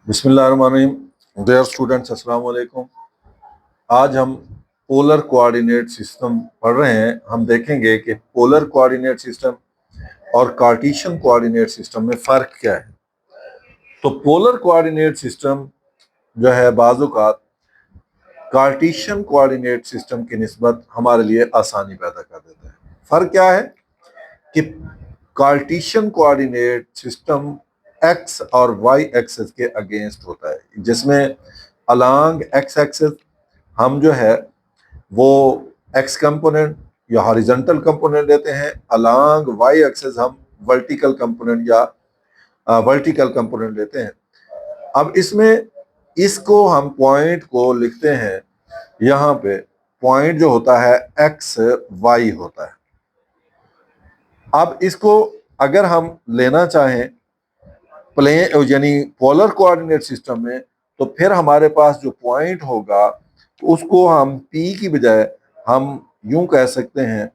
बिस्मिल्लाहिर्रहमानिर्रहीम। Dear students, अस्सलाम वालेकुम। आज हम पोलर कोऑर्डिनेट सिस्टम पढ़ रहे हैं। हम देखेंगे कि पोलर कोऑर्डिनेट सिस्टम और कार्टेशियन कोऑर्डिनेट सिस्टम में फ़र्क क्या है। तो पोलर कोऑर्डिनेट सिस्टम जो है बाज़-औक़ात कार्टेशियन कोऑर्डिनेट सिस्टम की निस्बत हमारे लिए आसानी पैदा कर देता है। फ़र्क क्या है कि कार्टेशियन कोऑर्डिनेट सिस्टम एक्स और वाई एक्सिस के अगेंस्ट होता है, जिसमें अलोंग एक्स एक्सिस हम जो है वो एक्स कंपोनेंट या हॉरिजॉन्टल कंपोनेंट लेते हैं, अलोंग वाई एक्सिस हम वर्टिकल कंपोनेंट या वर्टिकल कंपोनेंट लेते हैं। अब इसमें इसको हम पॉइंट को लिखते हैं, यहाँ पे पॉइंट जो होता है एक्स वाई होता है। अब इसको अगर हम लेना चाहें प्लेन यानी पोलर कोऑर्डिनेट सिस्टम में, तो फिर हमारे पास जो पॉइंट होगा उसको हम पी की बजाय हम यूं कह सकते हैं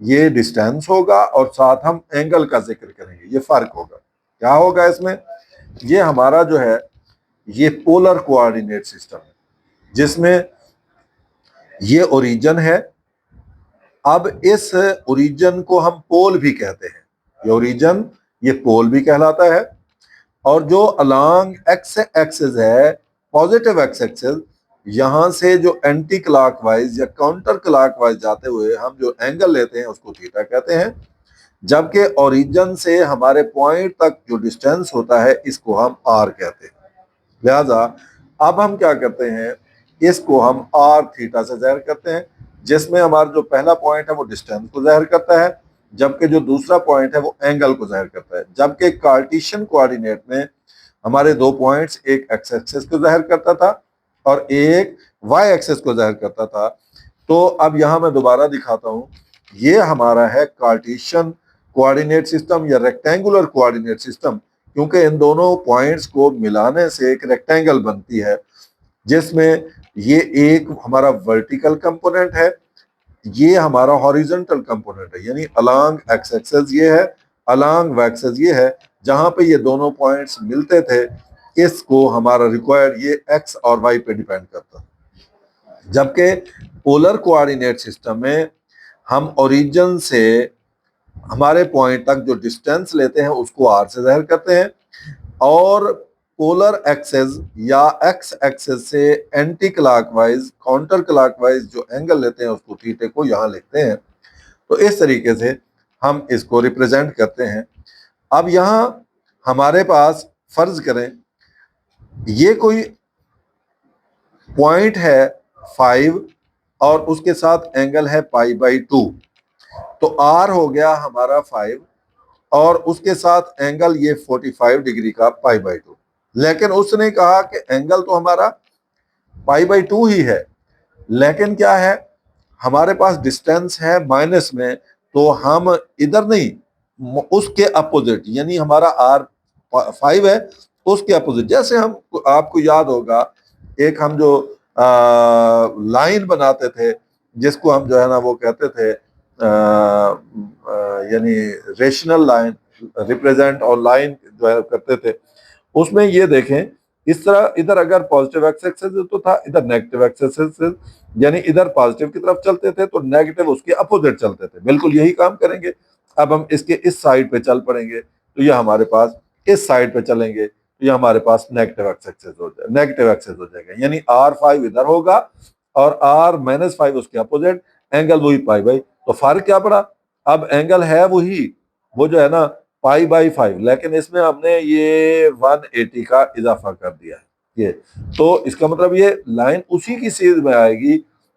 ये डिस्टेंस होगा और साथ हम एंगल का जिक्र करेंगे। ये फर्क होगा। क्या होगा इसमें? ये हमारा जो है ये पोलर कोऑर्डिनेट सिस्टम है, जिसमें ये ओरिजिन है। अब इस ओरिजिन को हम पोल भी कहते हैं। ये ओरिजिन ये पोल भी कहलाता है। और जो अलोंग एक्स एक्सिस है, पॉजिटिव एक्स एक्सिस, यहां से जो एंटी क्लॉकवाइज या काउंटर क्लॉकवाइज जाते हुए हम जो एंगल लेते हैं उसको थीटा कहते हैं। जबकि ओरिजिन से हमारे पॉइंट तक जो डिस्टेंस होता है इसको हम आर कहते हैं। लिहाजा अब हम क्या करते हैं, इसको हम आर थीटा से ज़ाहिर करते हैं, जिसमें हमारा जो पहला पॉइंट है वो डिस्टेंस को ज़ाहिर करता है, जबकि जो दूसरा पॉइंट है वो एंगल को ज़ाहिर करता है। जबकि कार्टेशियन कोऑर्डिनेट में हमारे दो पॉइंट्स, एक एक्स एक्सिस को ज़ाहिर करता था और एक वाई एक्सिस को ज़ाहिर करता था। तो अब यहाँ मैं दोबारा दिखाता हूँ, ये हमारा है कार्टेशियन कोऑर्डिनेट सिस्टम या रेक्टेंगुलर कोऑर्डिनेट सिस्टम, क्योंकि इन दोनों पॉइंट्स को मिलाने से एक रेक्टेंगल बनती है, जिसमें ये एक हमारा वर्टिकल कंपोनेंट है, ये हमारा हॉरिजॉन्टल कंपोनेंट है, यानी अलोंग एक्स एक्सिस ये है, अलोंग वाई एक्सिस ये है। जहां पे ये दोनों पॉइंट्स मिलते थे, इसको हमारा रिक्वायर्ड ये एक्स और वाई पे डिपेंड करता है। जबकि पोलर कोऑर्डिनेट सिस्टम में हम ओरिजिन से हमारे पॉइंट तक जो डिस्टेंस लेते हैं उसको आर से ज़ाहिर करते हैं, और पोलर एक्सिस या एक्स एक्सिस से एंटी क्लॉकवाइज काउंटर क्लॉकवाइज जो एंगल लेते हैं उसको थीटे को यहाँ लिखते हैं। तो इस तरीके से हम इसको रिप्रेजेंट करते हैं। अब यहाँ हमारे पास फर्ज करें ये कोई पॉइंट है 5 और उसके साथ एंगल है π/2, तो आर हो गया हमारा 5 और उसके साथ एंगल ये 45 डिग्री का π/2। लेकिन उसने कहा कि एंगल तो हमारा π/2 ही है, लेकिन क्या है हमारे पास डिस्टेंस है माइनस में, तो हम इधर नहीं उसके अपोजिट, यानी हमारा आर 5 है उसके अपोजिट। जैसे हम आपको याद होगा एक हम जो लाइन बनाते थे जिसको हम जो है ना वो कहते थे यानी रेशनल लाइन रिप्रेजेंट और लाइन जो है करते थे, उसमें ये देखें इस तरह इधर अगर पॉजिटिव एक्स एक्सिस तो था, इधर नेगेटिव एक्स एक्सिस, यानी इधर पॉजिटिव की तरफ चलते थे तो नेगेटिव उसके अपोजिट चलते थे। बिल्कुल यही काम करेंगे। अब हम इसके इस साइड पे चल पड़ेंगे तो ये हमारे पास, इस साइड पे चलेंगे तो ये हमारे पास नेगेटिव एक्स एक्सिस हो जाएगा, नेगेटिव एक्सिस हो जाएगा, यानी R5 इधर होगा और R-5 उसके अपोजिट, एंगल वही π/, तो फर्क क्या पड़ा? अब एंगल है वही, वो जो है ना π/5, लेकिन इसमें हमने ये 180 का इजाफा कर दिया है। ये तो इसका मतलब ये लाइन उसी की सीध में आएगी,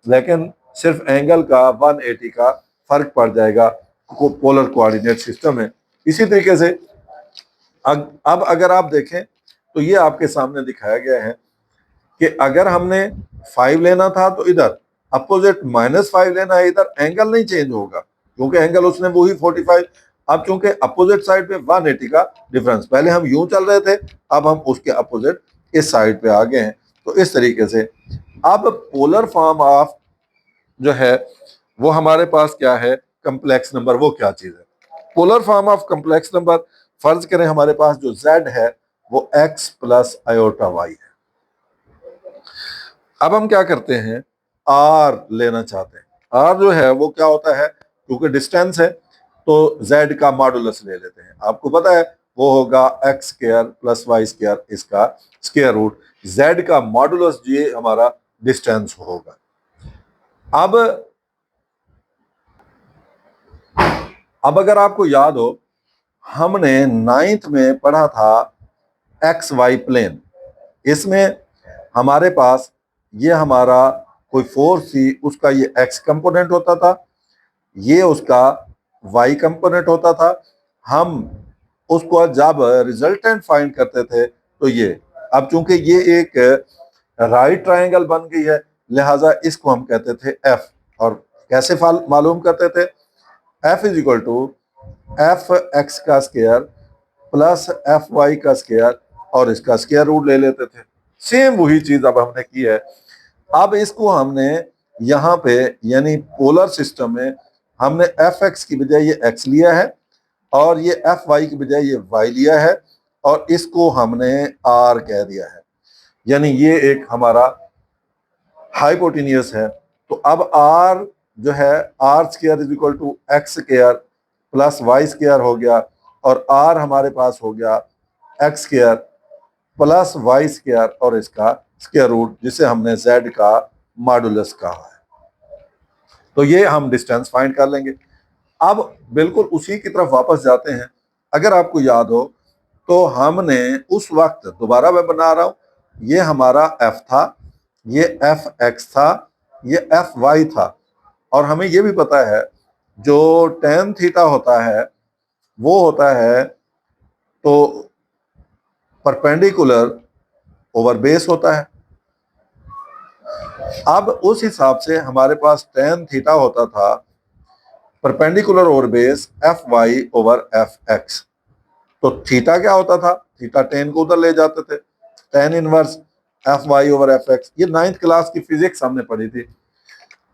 लेकिन सिर्फ एंगल का 180 का फर्क पड़ जाएगा पोलर कोऑर्डिनेट सिस्टम में। इसी तरीके से अब अगर आप देखें तो ये आपके सामने दिखाया गया है कि अगर हमने 5 लेना था तो इधर अपोजिट -5 लेना है, इधर एंगल नहीं चेंज होगा क्योंकि एंगल उसने वही 45। अब चूंकि अपोजिट साइड पे 180 का डिफरेंस, पहले हम यूं चल रहे थे, अब हम उसके अपोजिट इस साइड पे आ गए हैं। तो इस तरीके से अब पोलर फॉर्म ऑफ जो है वो हमारे पास क्या है, कम्प्लेक्स नंबर, वो क्या चीज है? Polar form of complex number, फर्ज करें हमारे पास जो z है वो x प्लस आयोटा y है। अब हम क्या करते हैं, r लेना चाहते हैं। r जो है वो क्या होता है, क्योंकि डिस्टेंस है तो z का मॉडुलस ले लेते हैं। आपको पता है वो होगा x square plus y square, इसका स्क्वायर रूट, z का मॉडुलस ये हमारा डिस्टेंस होगा। अब अगर आपको याद हो, हमने 9th में पढ़ा था एक्स वाई प्लेन। इसमें हमारे पास ये हमारा कोई फोर्स थी, उसका ये एक्स कंपोनेंट होता था, ये उसका वाई कंपोनेंट होता था। हम उसको जब रिजल्टेंट फाइंड करते थे तो ये, अब चूंकि ये एक राइट ट्रायंगल बन गई है, लिहाजा इसको हम कहते थे एफ। और कैसे मालूम करते थे, f is equal to f x का स्क्वायर प्लस एफ वाई का स्क्वायर और इसका स्क्वायर रूट ले लेते थे। सेम वही चीज अब हमने की है। अब इसको हमने यहाँ पे यानी पोलर सिस्टम में हमने एफ एक्स की बजाय ये एक्स लिया है और ये एफ वाई की बजाय ये वाई लिया है और इसको हमने आर कह दिया है, यानी ये एक हमारा हाइपोटेन्यूस है। तो अब आर जो है, r square is equal to x square plus y square हो गया और आर हमारे पास हो गया x square plus y square और इसका स्क्वायर रूट, जिसे हमने z का मॉडुलस कहा है। तो ये हम डिस्टेंस फाइंड कर लेंगे। अब बिल्कुल उसी की तरफ वापस जाते हैं। अगर आपको याद हो तो हमने उस वक्त, दोबारा मैं बना रहा हूं, ये हमारा f था, ये एफ एक्स था, ये एफ वाई था और हमें ये भी पता है जो tan थीटा होता है वो होता है तो परपेंडिकुलर ओवर बेस होता है। अब उस हिसाब से हमारे पास tan थीटा होता था perpendicular over base f y over f x. तो थीटा क्या होता था, थीटा tan को उधर ले जाते थे, tan inverse f y over f x. ये 9th क्लास की फिजिक्स हमने पढ़ी थी।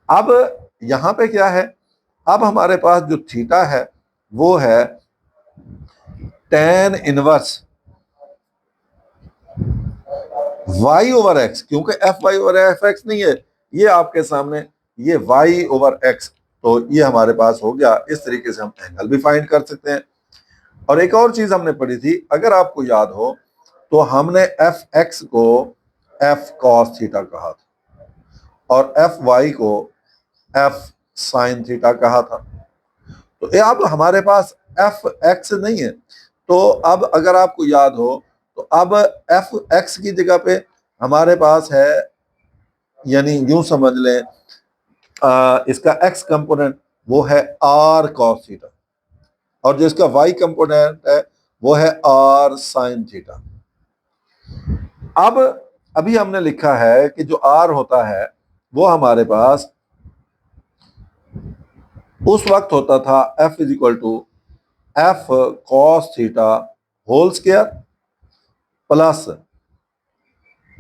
अब यहाँ पे क्या है, अब हमारे पास जो थीटा है वो है tan inverse y over x, क्योंकि f y over f x नहीं है, ये आपके सामने ये y ओवर x। तो ये हमारे पास हो गया। इस तरीके से हम एंगल भी फाइंड कर सकते हैं। और एक और चीज हमने पढ़ी थी, अगर आपको याद हो तो हमने एफ एक्स को एफ कॉस थीटा कहा था और एफ वाई को एफ साइन थीटा कहा था। तो अब हमारे पास एफ एक्स नहीं है, तो अब अगर आपको याद हो तो अब एफ एक्स की जगह पे हमारे पास है, यानी यूं समझ लें इसका एक्स कंपोनेंट वो है आर कॉस थीटा और जो इसका वाई कंपोनेंट है वो है आर साइन थीटा। अब अभी हमने लिखा है कि जो आर होता है वो हमारे पास उस वक्त होता था f is equal to f cos theta whole square plus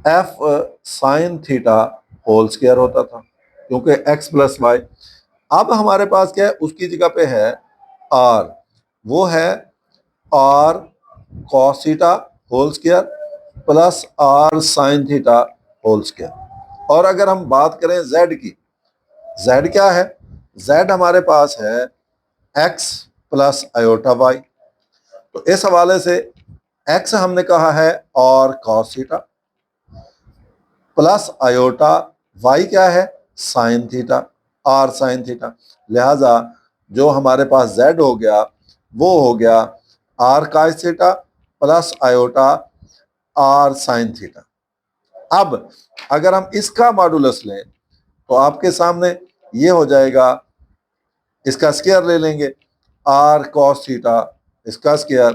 f sine theta whole square होता था, क्योंकि एक्स प्लस वाई। अब हमारे पास क्या है, उसकी जगह पे है आर, वो है r cos theta whole square plus r sine theta whole square. और अगर हम बात करें z की, z क्या है, z हमारे पास है x प्लस आयोटा y। तो इस हवाले से x हमने कहा है और cos theta plus iota y क्या है, sine theta, r sine theta. लिहाजा जो हमारे पास z हो गया वो हो गया r cos theta plus iota r sine theta. अब अगर हम इसका मॉडुलस लें तो आपके सामने ये हो जाएगा, इसका स्क्वायर ले लेंगे, आर कॉस थीटा इसका square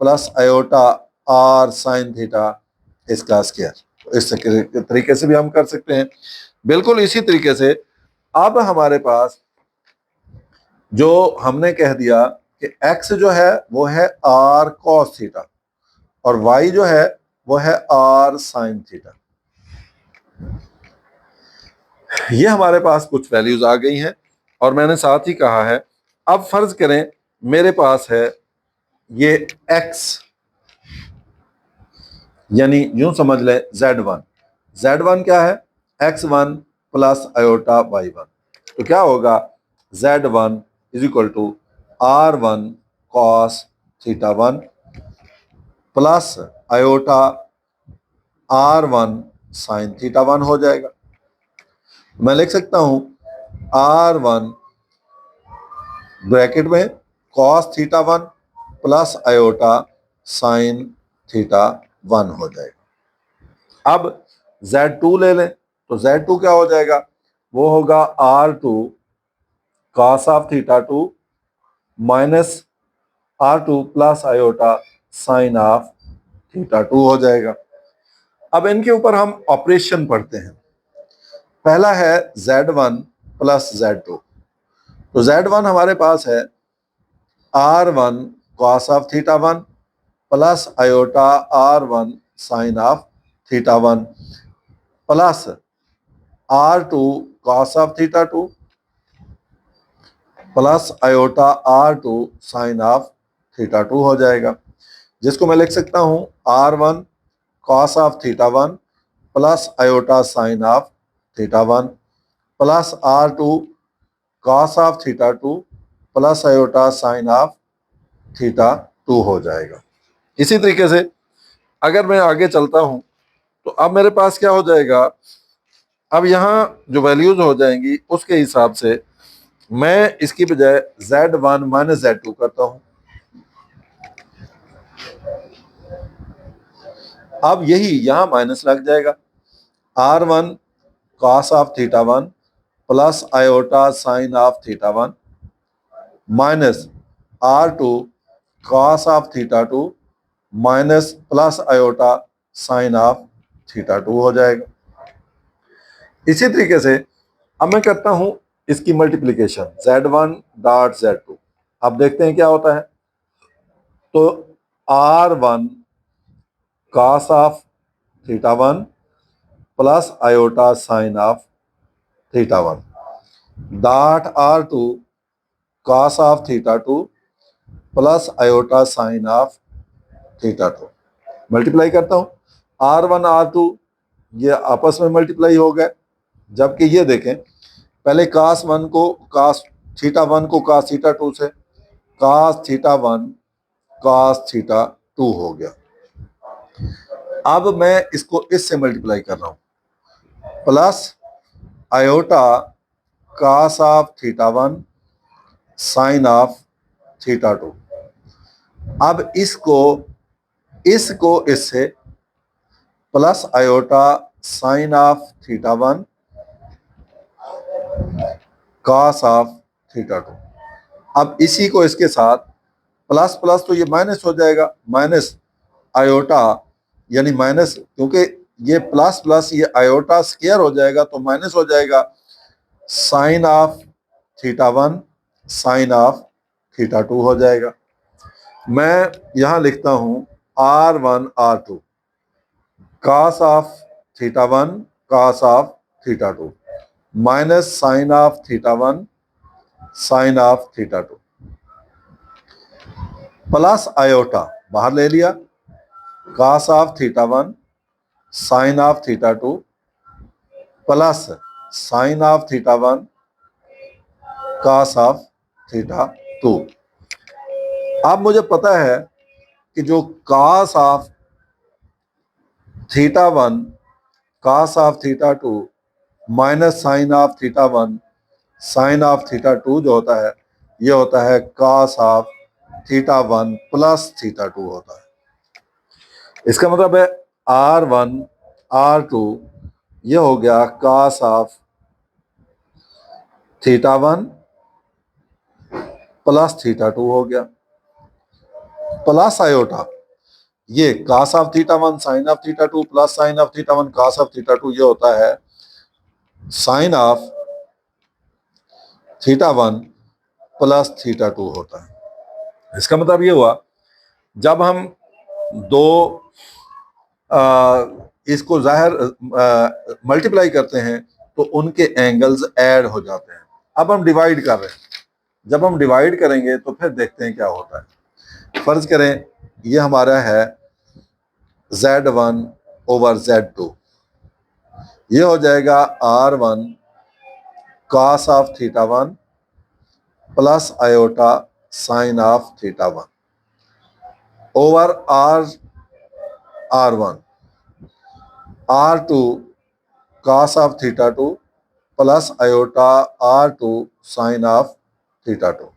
plus iota r sine theta इसका स्क्वायर। तो इस तरीके से भी हम कर सकते हैं। बिल्कुल इसी तरीके से अब हमारे पास जो हमने कह दिया कि x जो है वो है आर कॉस थीटा और y जो है वो है आर साइन थीटा। ये हमारे पास कुछ वैल्यूज आ गई हैं और मैंने साथ ही कहा है, अब फर्ज करें मेरे पास है ये x यानी यूं समझ ले Z1 क्या है, x1 प्लस आयोटा y1। तो क्या होगा, Z1 is equal to R1 cos θ1 plus iota R1 sin θ1 हो जाएगा। मैं लिख सकता हूं R1 ब्रैकेट में cos θ1 प्लस आयोटा sin θ1 हो जाएगा। अब Z2 ले लें तो Z2 क्या हो जाएगा, वो होगा R2 cos of θ2 minus R2 plus iota sine of θ2 हो जाएगा। अब इनके ऊपर हम ऑपरेशन पढ़ते हैं। पहला है Z1 प्लस Z2। तो Z1 हमारे पास है R1 cos of θ1 plus iota R1 sine of θ1 plus R2 cos of θ2 plus iota R2 sine of θ2 हो जाएगा, जिसको मैं लिख सकता हूं R1 cos of θ1 plus iota sine of θ1 plus R2 cos of θ2 plus iota sine of θ2 हो जाएगा। इसी तरीके से अगर मैं आगे चलता हूं तो अब मेरे पास क्या हो जाएगा, अब यहां जो वैल्यूज हो जाएंगी उसके हिसाब से मैं इसकी बजाय Z1 माइनस Z2 करता हूं। अब यही यहां माइनस लग जाएगा, R1 cos of θ1 plus iota sine of θ1 minus R2 cos of θ2 minus plus iota sine of θ2 हो जाएगा। इसी तरीके से अब मैं करता हूं इसकी मल्टीप्लिकेशन Z1 डॉट Z2। अब देखते हैं क्या होता है। तो R1 cos of θ1 plus iota sine of θ1 dot R2 cos of θ2 plus iota sine of θ2 multiply करता हूं, R1 R2 ये आपस में मल्टीप्लाई हो गए, जबकि ये देखें पहले cos 1 को cos θ1 को cos θ2 से cos θ1 cos θ2 हो गया। अब मैं इसको इससे मल्टीप्लाई कर रहा हूं, plus iota cos of θ1 sine of θ2। अब इसको इससे plus iota sine of θ1 cos of θ2। अब इसी को इसके साथ प्लस प्लस तो ये माइनस हो जाएगा, माइनस आयोटा यानी माइनस, क्योंकि ये प्लस प्लस ये आयोटा स्क्वायर हो जाएगा तो माइनस हो जाएगा, साइन ऑफ θ1 साइन ऑफ θ2 हो जाएगा। मैं यहां लिखता हूं R1 R2 cos of θ1 cos of θ2 minus sine of θ1 sine of θ2 plus iota बाहर ले लिया, cos of θ1 sine of θ2 plus sine of θ1 cos of θ2। अब मुझे पता है कि जो cos of θ1 cos of θ2 minus sine of θ1 sine of θ2 जो होता है ये होता है cos ऑफ θ1 प्लस θ2 होता है। इसका मतलब है R1 R2 ये हो गया cos ऑफ θ1 प्लस θ2 हो गया, प्लस आयोटा ये cos of θ1 sine of θ2 plus sine of θ1 cos of θ2 ये होता है साइन ऑफ θ1 प्लस θ2 होता है। इसका मतलब ये हुआ जब हम दो इसको जाहिर मल्टीप्लाई करते हैं तो उनके एंगल्स ऐड हो जाते हैं। अब हम डिवाइड कर रहे हैं, जब हम डिवाइड करेंगे तो फिर देखते हैं क्या होता है। फर्ज करें ये हमारा है Z1 ओवर Z2, ये हो जाएगा R1 cos of theta 1 plus iota sine of theta 1 over R1 R2 cos of theta 2 plus iota R2 sine of theta 2।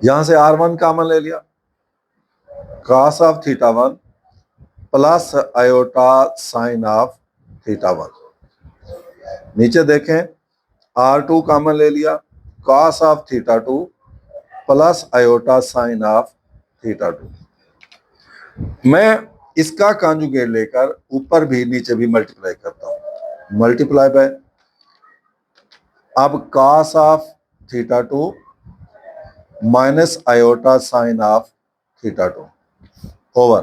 यहां से R1 कॉमन ले लिया, cos of theta 1 plus iota sine of theta 1। नीचे देखें, R2 common ले लिया, cos of theta 2 plus iota sine of theta 2। मैं इसका कॉन्जुगेट लेकर ऊपर भी नीचे भी मल्टीप्लाई करता हूं, मल्टीप्लाई बाय, अब cos of theta 2 minus iota sine of theta 2 over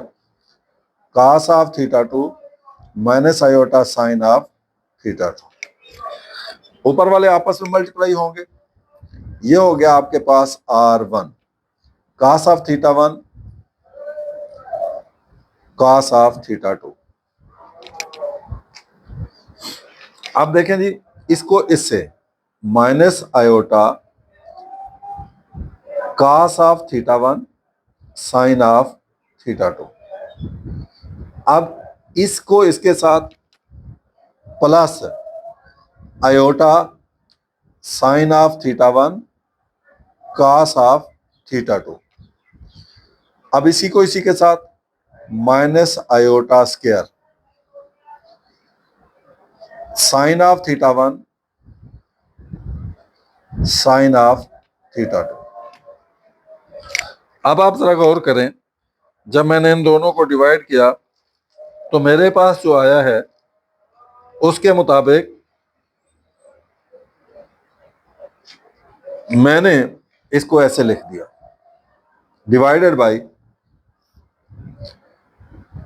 cos of theta 2 minus iota sine of theta 2। ऊपर वाले आपस में मल्टीप्लाई होंगे, ये हो गया आपके पास R1 cos of theta 1 cos of theta 2। अब देखें जी, इसको इससे minus iota cos of theta 1 sine of theta 2। अब इसको इसके साथ plus iota sine of theta 1 cos of theta 2। अब इसी को इसी के साथ minus iota square sine of theta 1 sine of theta 2। अब आप जरा गौर करें, जब मैंने इन दोनों को डिवाइड किया तो मेरे पास जो आया है उसके मुताबिक मैंने इसको ऐसे लिख दिया, डिवाइडेड बाय,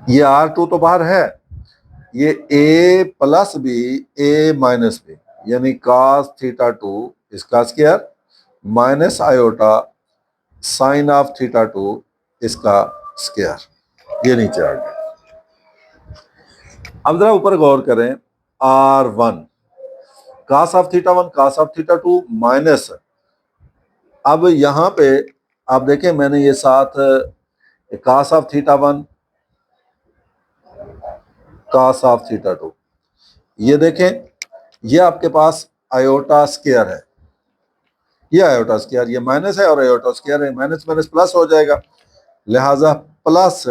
ये R2 तो बाहर है, ये A plus b A minus b, यानी cos थीटा 2 इसका square minus iota sine of theta 2 इसका स्क्वायर, ये नीचे आ गया। अब जरा ऊपर गौर करें, R1 cos of theta 1 cos of theta 2 minus, अब यहां पे आप देखें मैंने ये साथ cos of theta 1 cos of theta 2, ये देखें, ये आपके पास आयोटा स्क्वायर है, ये आयोटा स्क्वायर, ये माइनस है और आयोटा स्क्वायर है, माइनस माइनस प्लस हो जाएगा, लिहाजा plus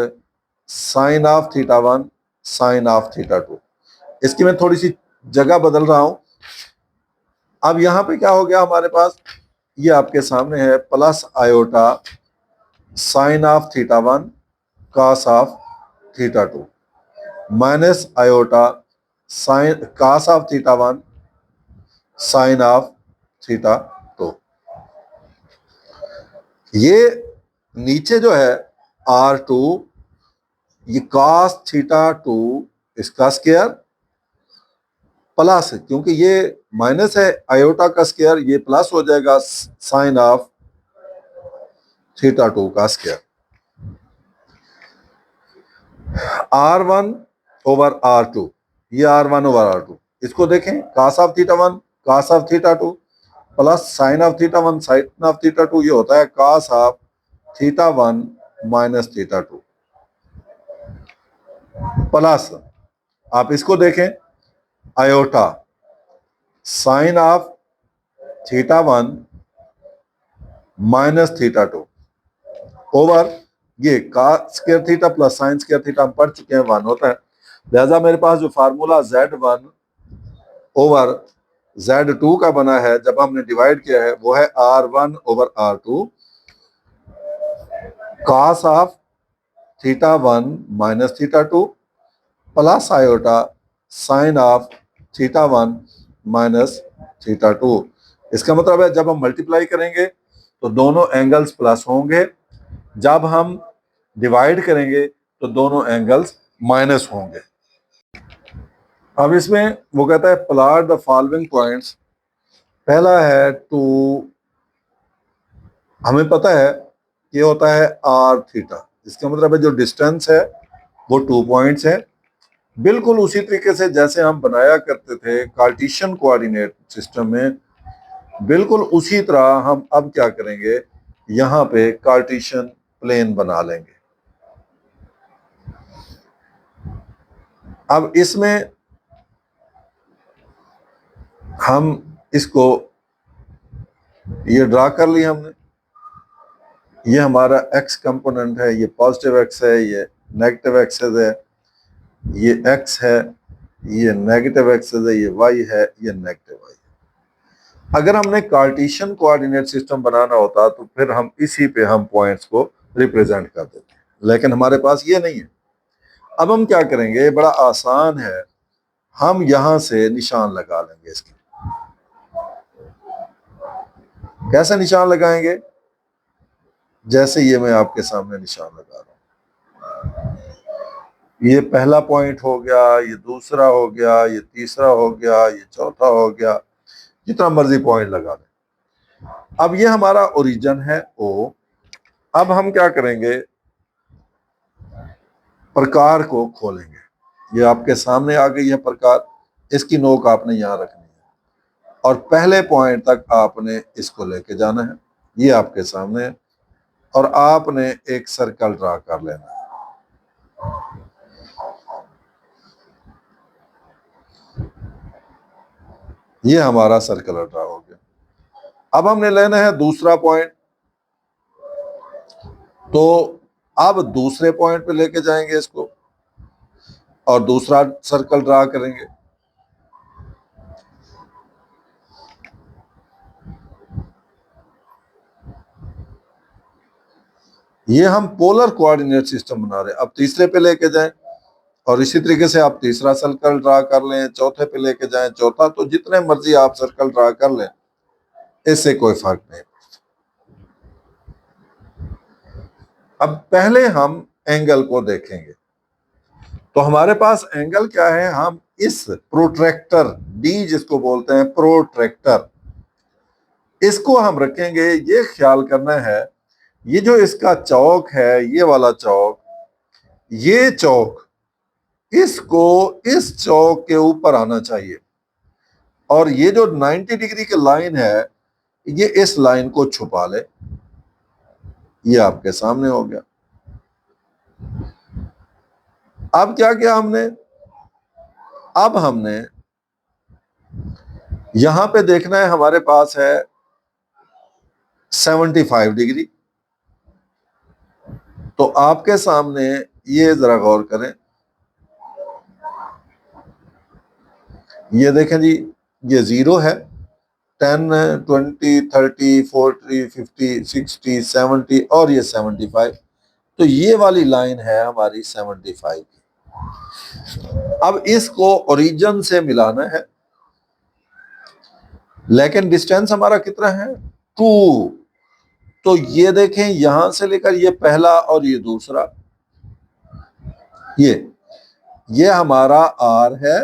sine of theta 1 sine of theta 2। इसकी मैं थोड़ी सी जगह बदल रहा हूं। अब यहां पे क्या हो गया हमारे पास, ये आपके सामने है, plus iota sine of theta 1 cos of theta 2 minus iota sine cos of theta 1 sine of theta 2। ये नीचे जो है R2, ये cos थीटा 2 इसका स्क्वायर प्लस, क्योंकि ये माइनस है, आयोटा का स्क्वायर, ये प्लस हो जाएगा साइन ऑफ थीटा 2 का स्क्वायर। R1 ओवर R2, ये R1 ओवर R2, इसको देखें, cos of theta 1 cos of theta 2 plus sine of theta 1 sine of theta 2, ये होता है cos of theta 1 minus theta 2 plus, आप इसको देखें, iota sine of theta 1 minus theta 2 over ये cos square theta plus sine square theta हम पढ़ चुके हैं 1 होता है, लिहाजा मेरे पास जो फार्मूला Z1 ओवर Z2 का बना है, जब हमने डिवाइड किया है, वो है R1 over R2 cos of theta 1 minus theta 2 plus iota sine of theta 1 minus theta 2। इसका मतलब है जब हम मल्टीप्लाई करेंगे तो दोनों एंगल्स प्लस होंगे, जब हम डिवाइड करेंगे तो दोनों एंगल्स माइनस होंगे। अब इसमें वो कहता है प्लॉट द फॉलोइंग पॉइंट्स, पहला है टू, हमें पता है ये होता है R थीटा, इसका मतलब है जो डिस्टेंस है वो 2 पॉइंट्स है। बिल्कुल उसी तरीके से जैसे हम बनाया करते थे कार्टेशियन कोऑर्डिनेट सिस्टम में, बिल्कुल उसी तरह हम अब क्या करेंगे, यहाँ पे कार्टेशियन प्लेन बना लेंगे। अब इसमें हम इसको ये ड्रा कर लिया हमने, ये हमारा एक्स कंपोनेंट है, ये पॉजिटिव एक्स है, ये नेगेटिव एक्सेस है, ये एक्स है, ये नेगेटिव एक्सेस है, ये वाई है, ये नेगेटिव वाई है। अगर हमने कार्टेशियन कोऑर्डिनेट सिस्टम बनाना होता तो फिर हम इसी पे हम पॉइंट्स को रिप्रेजेंट कर देते, लेकिन हमारे पास ये नहीं है। अब हम क्या करेंगे, बड़ा आसान है, हम यहां से निशान लगा लेंगे इसके। कैसे निशान लगाएंगे, जैसे ये मैं आपके सामने निशान लगा रहा हूं, ये पहला पॉइंट हो गया, ये दूसरा हो गया, ये तीसरा हो गया, ये चौथा हो गया, जितना मर्जी पॉइंट लगा दें। अब ये हमारा ओरिजिन है ओ। अब हम क्या करेंगे, प्रकार को खोलेंगे। ये आपके सामने आ गई है प्रकार, इसकी नोक आपने यहां रखनी है और पहले पॉइंट तक आपने इसको लेके जाना है। ये आपके सामने है और आपने एक सर्कल ड्रा कर लेना है। ये हमारा सर्कल ड्रा हो गया। अब हमने लेना है दूसरा पॉइंट, तो अब दूसरे पॉइंट पे लेके जाएंगे इसको और दूसरा सर्कल ड्रा करेंगे। ये हम पोलर कोऑर्डिनेट सिस्टम बना रहे हैं। अब तीसरे पे लेके जाएं और इसी तरीके से आप तीसरा सर्कल ड्रा कर लें, चौथे पे लेके जाएं चौथा, तो जितने मर्जी आप सर्कल ड्रा कर लें, इससे कोई फर्क नहीं। अब पहले हम एंगल को देखेंगे। तो हमारे पास एंगल क्या है, हम इस प्रोट्रैक्टर डी जिसको बोलते हैं प्रोट्रैक्टर, इसको हम रखेंगे। ये ख्याल करना है, ये जो इसका चौक है, ये वाला चौक, ये चौक इसको इस चौक के ऊपर आना चाहिए और ये जो 90 डिग्री की लाइन है, ये इस लाइन को छुपा ले। ये आपके सामने हो गया। अब क्या किया हमने, अब हमने यहां पे देखना है, हमारे पास है 75 डिग्री। तो आपके सामने ये जरा गौर करें, ये देखें जी, ये 0 है, 10, 20, 30, 40, 50, 60, 70 और ये 75। तो ये वाली लाइन है हमारी 75 की। अब इसको ओरिजिन से मिलाना है, लेकिन डिस्टेंस हमारा कितना है, 2। तो ये देखें, यहां से लेकर ये पहला और ये दूसरा, ये हमारा आर है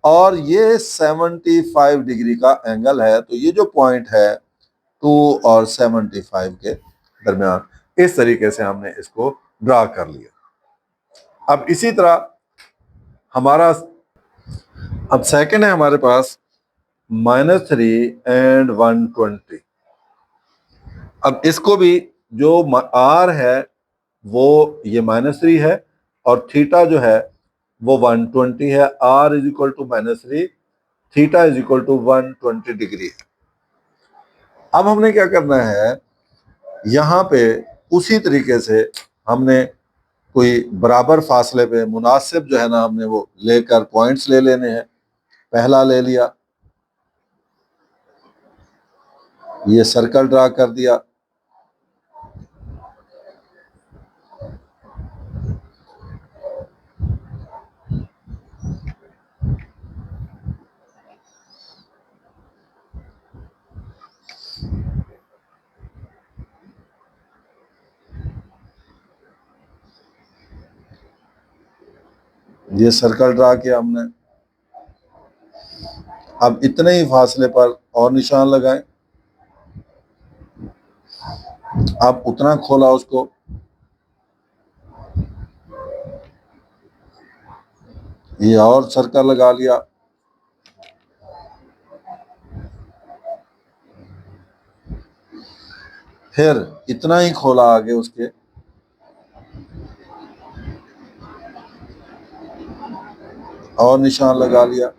और ये 75 डिग्री का एंगल है। तो ये जो पॉइंट है 2 और 75 के दरमियान, इस तरीके से हमने इसको ड्रा कर लिया। अब इसी तरह हमारा अब सेकंड है हमारे पास -3 एंड 120। अब इसको भी जो आर है वो ये -3 है और थीटा जो है वो 120 है। R is equal to -3, theta is equal to 120 degree है। अब हमने क्या करना है, यहाँ पे उसी तरीके से हमने कोई बराबर फासले पे मुनासिब जो है ना, हमने वो लेकर पॉइंट्स ले लेने हैं। पहला ले लिया, ये सर्कल ड्रा कर दिया, ये सर्कल ड्रा किया हमने। अब इतने ही फासले पर और निशान लगाएं। अब उतना खोला उसको, ये और सर्कल लगा लिया। फिर इतना ही खोला आगे उसके, और निशान लगा लिया।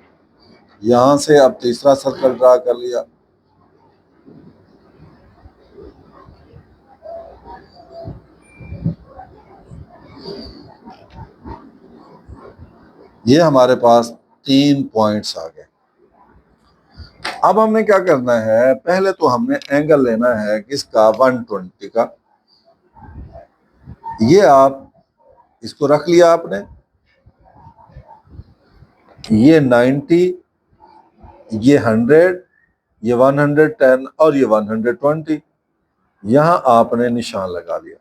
यहां से अब तीसरा सर्कल ड्रा कर लिया। ये हमारे पास 3 पॉइंट्स आ गए। अब हमने क्या करना है, पहले तो हमने एंगल लेना है किसका, 120 का। ये आप इसको रख लिया आपने, ये 90, ये 100, ये 110 और ये 120। यहां आपने निशान लगा लिया।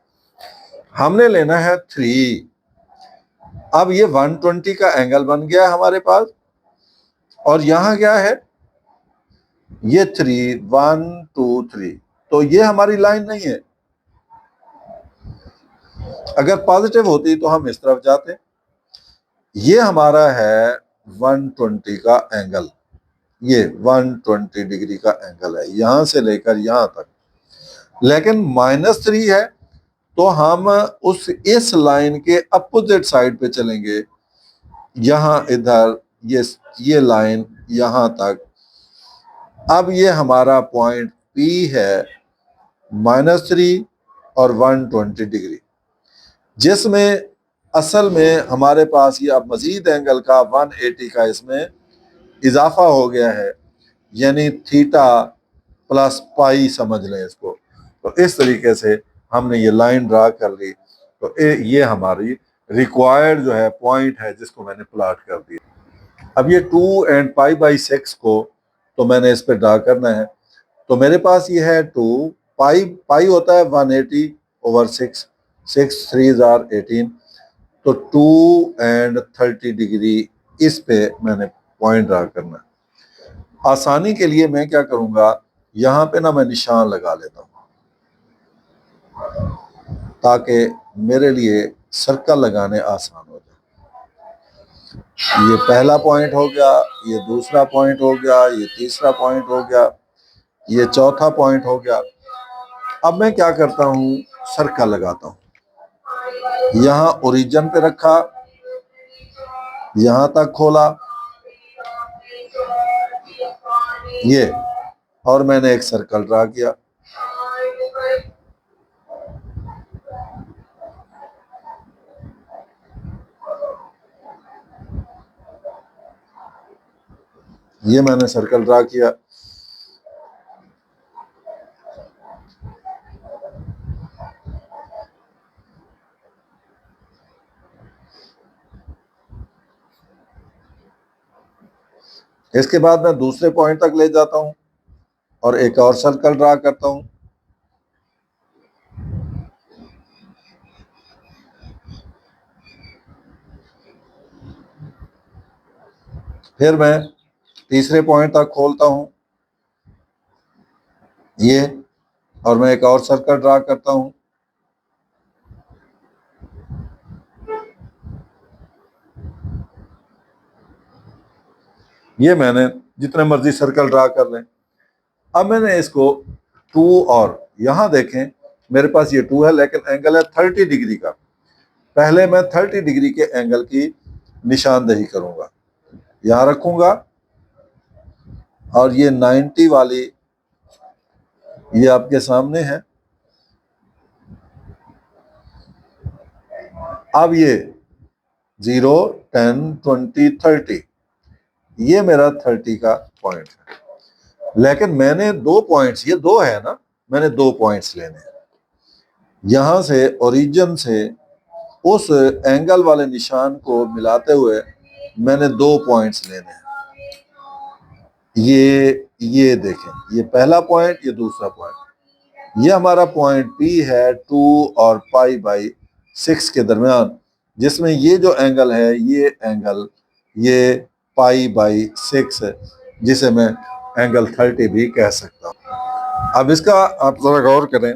हमने लेना है 3। अब ये 120 का एंगल बन गया हमारे पास, और यहां क्या है, ये 3, 1 2 3। तो ये हमारी लाइन नहीं है। अगर पॉजिटिव होती तो हम इस तरफ जाते। ये हमारा है 120 का एंगल, ये 120 डिग्री का एंगल है यहां से लेकर यहां तक। लेकिन -3 है, तो हम इस लाइन के अपोजिट साइड पे चलेंगे। यहां इधर ये लाइन यहां तक। अब ये हमारा पॉइंट P है, -3 और 120 डिग्री, जिसमें असल में हमारे पास ये अब मजीद एंगल का 180 का इसमें इजाफा हो गया है, यानी थीटा प्लस पाई समझ लें इसको। तो इस तरीके से हमने ये लाइन ड्रा कर ली। तो ये हमारी रिक्वायर्ड जो है पॉइंट है, जिसको मैंने प्लॉट कर दिया। अब ये 2 एंड π/6 को तो मैंने इस पे ड्रा करना है। तो मेरे पास ये है 2 पाई होता है 180/6, 6 3 18। तो 2 एंड 30 डिग्री इस पे मैंने पॉइंट ड्रा करना है। आसानी के लिए मैं क्या करूंगा, यहां पे ना मैं निशान लगा लेता हूं, ताकि मेरे लिए सर्कल लगाने आसान हो जाए। ये पहला पॉइंट हो गया, ये दूसरा पॉइंट हो गया, ये तीसरा पॉइंट हो गया, ये चौथा पॉइंट हो गया। अब मैं क्या करता हूं, सर्कल लगाता हूं। यहां ओरिजिन पे रखा, यहां तक खोला, ये, और मैंने एक सर्कल ड्रा किया। ये मैंने सर्कल ड्रा किया। इसके बाद मैं दूसरे पॉइंट तक ले जाता हूं और एक और सर्कल ड्रा करता हूं। फिर मैं तीसरे पॉइंट तक खोलता हूं, ये, और मैं एक और सर्कल ड्रा करता हूं। ये मैंने जितने मर्जी सर्कल ड्रा कर लें। अब मैंने इसको 2, और यहां देखें मेरे पास ये 2 है, लेकिन एंगल है 30 डिग्री का। पहले मैं 30 डिग्री के एंगल की निशानदेही करूंगा, यहां रखूंगा, और ये 90 वाली ये आपके सामने है। अब ये 0 10 20 30, ये मेरा 30 का पॉइंट है। लेकिन मैंने 2 पॉइंट्स, ये 2 है ना, मैंने 2 पॉइंट्स लेने हैं। यहां से ओरिजिन से उस एंगल वाले निशान को मिलाते हुए मैंने 2 पॉइंट्स लेने हैं। ये देखें, ये पहला पॉइंट, ये दूसरा पॉइंट। ये हमारा पॉइंट P है 2 और π/6 के दरमियान, जिसमें ये जो एंगल है, ये एंगल ये π/6 है, जिसे मैं एंगल 30 भी कह सकता हूँ। अब इसका आप जरा गौर करें,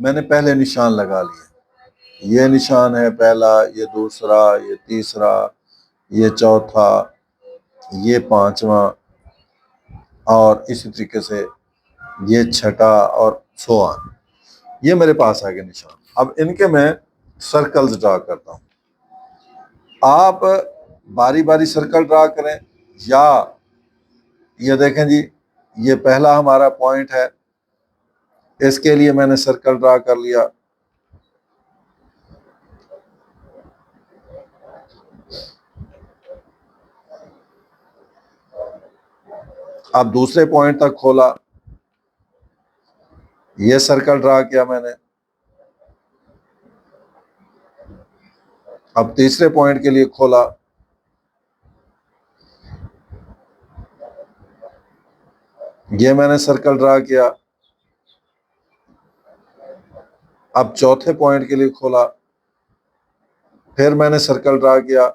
मैंने पहले निशान लगा लिए। ये निशान है पहला, ये दूसरा, ये तीसरा, ये चौथा, ये पांचवा, और इसी तरीके से ये छठा और सो ऑन। ये मेरे पास आ गए निशान। अब इनके मैं सर्कल्स ड्रा करता हूं। आप बारी बारी सर्कल ड्रा करें, या ये देखें जी, ये पहला हमारा पॉइंट है, इसके लिए मैंने सर्कल ड्रा कर लिया। अब दूसरे पॉइंट तक खोला, ये सर्कल ड्रा किया मैंने। अब तीसरे पॉइंट के लिए खोला, ये मैंने सर्कल ड्रा किया। अब चौथे पॉइंट के लिए खोला, फिर मैंने सर्कल ड्रा किया।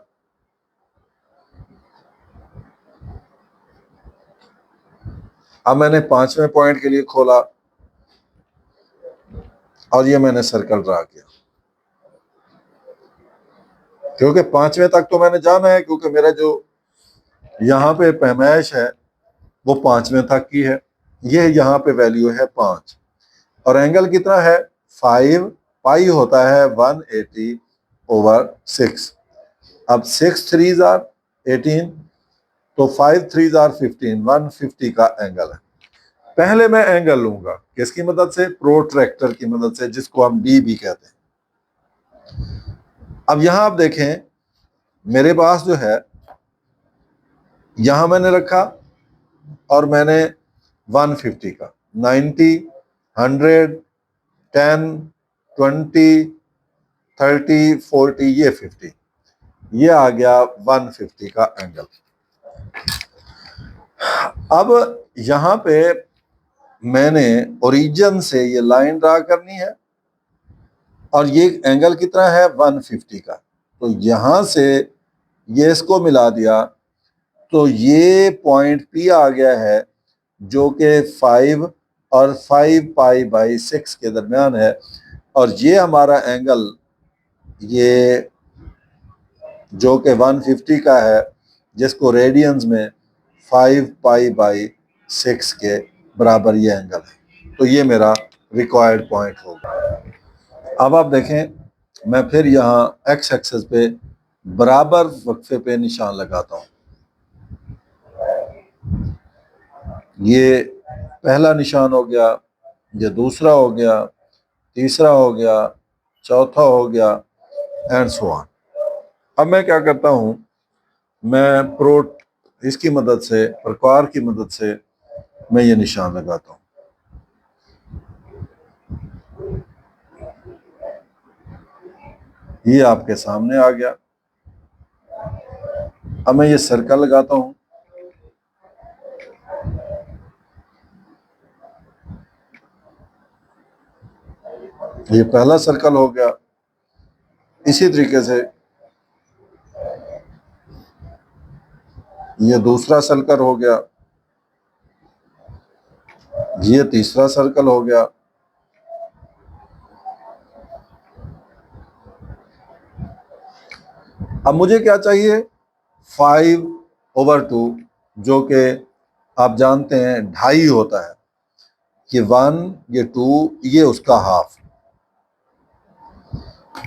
अब मैंने पांचवें पॉइंट के लिए खोला और ये मैंने सर्कल ड्रा किया, क्योंकि पांचवें तक तो मैंने जाना है, क्योंकि मेरा जो यहाँ पे पैमाइश है वो पांचवें तक की है। ये यहाँ पे वैल्यू है 5 और एंगल कितना है 5। पाई होता है 180/6। अब 6 3s are 18, तो 5 3s are 15, 150 का एंगल है। पहले मैं एंगल लूंगा किसकी मदद से, प्रोट्रैक्टर की मदद से, जिसको हम बी भी कहते हैं। अब यहां आप देखें, मेरे पास जो है यहां मैंने रखा और मैंने 150 का 90, 100, 10, 20, 30, 40, ये 50, ये आ गया 150 का एंगल। अब यहां पे मैंने ओरिजिन से ये लाइन ड्रा करनी है और ये एंगल कितना है 150 का, तो यहां से ये इसको मिला दिया तो ये पॉइंट पी आ गया है, जो कि 5 और 5π/6 के दरमियान है। और ये हमारा एंगल, ये जो कि 150 का है, जिसको रेडियंस में 5π/6 के बराबर ये एंगल है, तो ये मेरा रिक्वायर्ड पॉइंट होगा। अब आप देखें, मैं फिर यहाँ एक्स एक्सेस पे बराबर वक्फे पे निशान लगाता हूँ। ये पहला निशान हो गया, ये दूसरा हो गया, तीसरा हो गया, चौथा हो गया, एंड सो ऑन। अब मैं क्या करता हूँ, मैं इसकी मदद से, प्रकार की मदद से मैं ये निशान लगाता हूँ। ये आपके सामने आ गया। अब मैं ये सर्कल लगाता हूँ। ये पहला सर्कल हो गया। इसी तरीके से ये दूसरा सर्कल हो गया, ये तीसरा सर्कल हो गया। अब मुझे क्या चाहिए, 5/2, जो कि आप जानते हैं 2.5 होता है। ये 1, ये 2, ये उसका हाफ।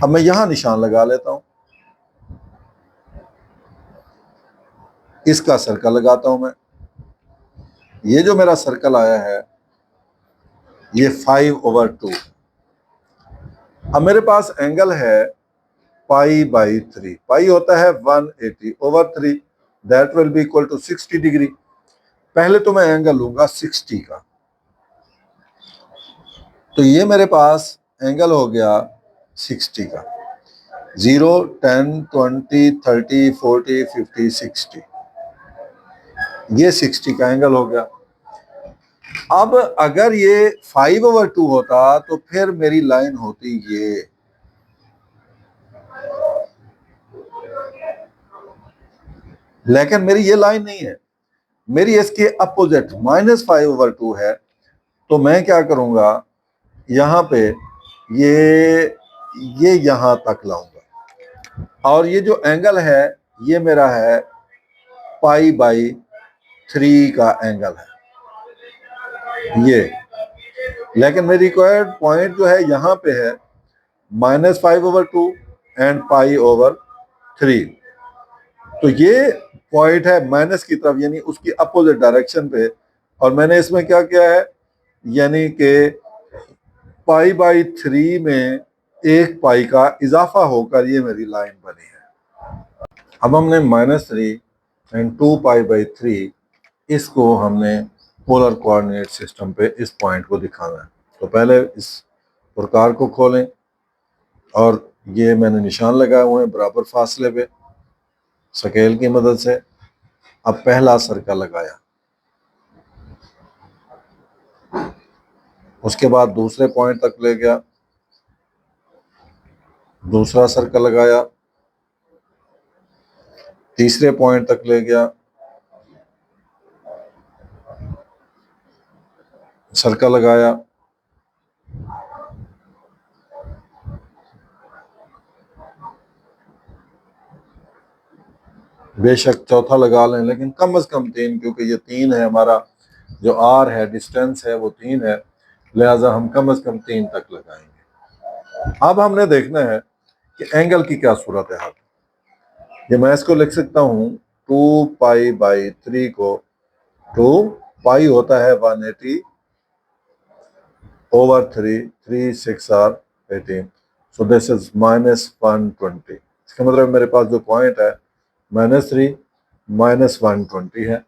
अब मैं यहां निशान लगा लेता हूं, इसका सर्कल लगाता हूं मैं। ये जो मेरा सर्कल आया है ये 5/2। अब मेरे पास एंगल है π/3। पाई होता है 180/3, that will be equal to 60 degree. पहले तो मैं एंगल लूंगा 60 का, तो ये मेरे पास एंगल हो गया 60 का। 0, 10, 20, 30, 40, 50, 60, ये 60 का एंगल हो गया। अब अगर ये 5/2 होता तो फिर मेरी लाइन होती ये, लेकिन मेरी ये लाइन नहीं है, मेरी इसके अपोजिट -5/2 है। तो मैं क्या करूंगा, यहां पे ये यहां तक लाऊंगा और ये जो एंगल है ये मेरा है π/3 का एंगल है ये, लेकिन मेरी रिक्वायर्ड पॉइंट जो है यहाँ पे है -5/2 एंड π/3। तो ये पॉइंट है माइनस की तरफ, यानी उसकी अपोजिट डायरेक्शन पे। और मैंने इसमें क्या किया है, यानी कि π/3 में 1 पाई का इजाफा होकर ये मेरी लाइन बनी है। अब हमने -3 एंड 2π/3 इसको हमने पोलर कोऑर्डिनेट सिस्टम पे इस पॉइंट को दिखाना है। तो पहले इस प्रकार को खोलें और ये मैंने निशान लगाए हुए हैं बराबर फासले पे स्केल की मदद से। अब पहला सर्कल लगाया, उसके बाद दूसरे पॉइंट तक ले गया, दूसरा सर्कल लगाया, तीसरे पॉइंट तक ले गया, सर्कल लगाया, बेशक चौथा लगा लें लेकिन कम से कम 3, क्योंकि ये 3 है हमारा जो आर है, डिस्टेंस है वो 3 है, लिहाजा हम कम से कम 3 तक लगाएंगे। अब हमने देखना है कि एंगल की क्या सूरत है। ये मैं इसको लिख सकता हूँ 2π/3 को 2 पाई होता है 180/3, 3 6 are 18, so this is -120। इसका मतलब मेरे पास जो पॉइंट है -3 -120 है।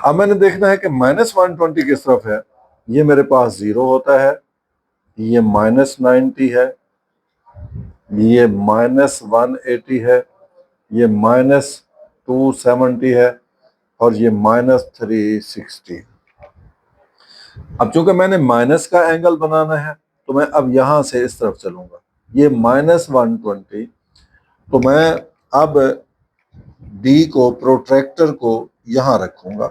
अब मैंने देखना है कि -120 किस तरफ है। ये मेरे पास 0 होता है, ये -90 है, ये -180 है, ये -270 है और ये -360। अब चूंकि मैंने माइनस का एंगल बनाना है तो मैं अब यहां से इस तरफ चलूंगा, ये -120। तो मैं अब डी को, प्रोट्रैक्टर को यहां रखूंगा,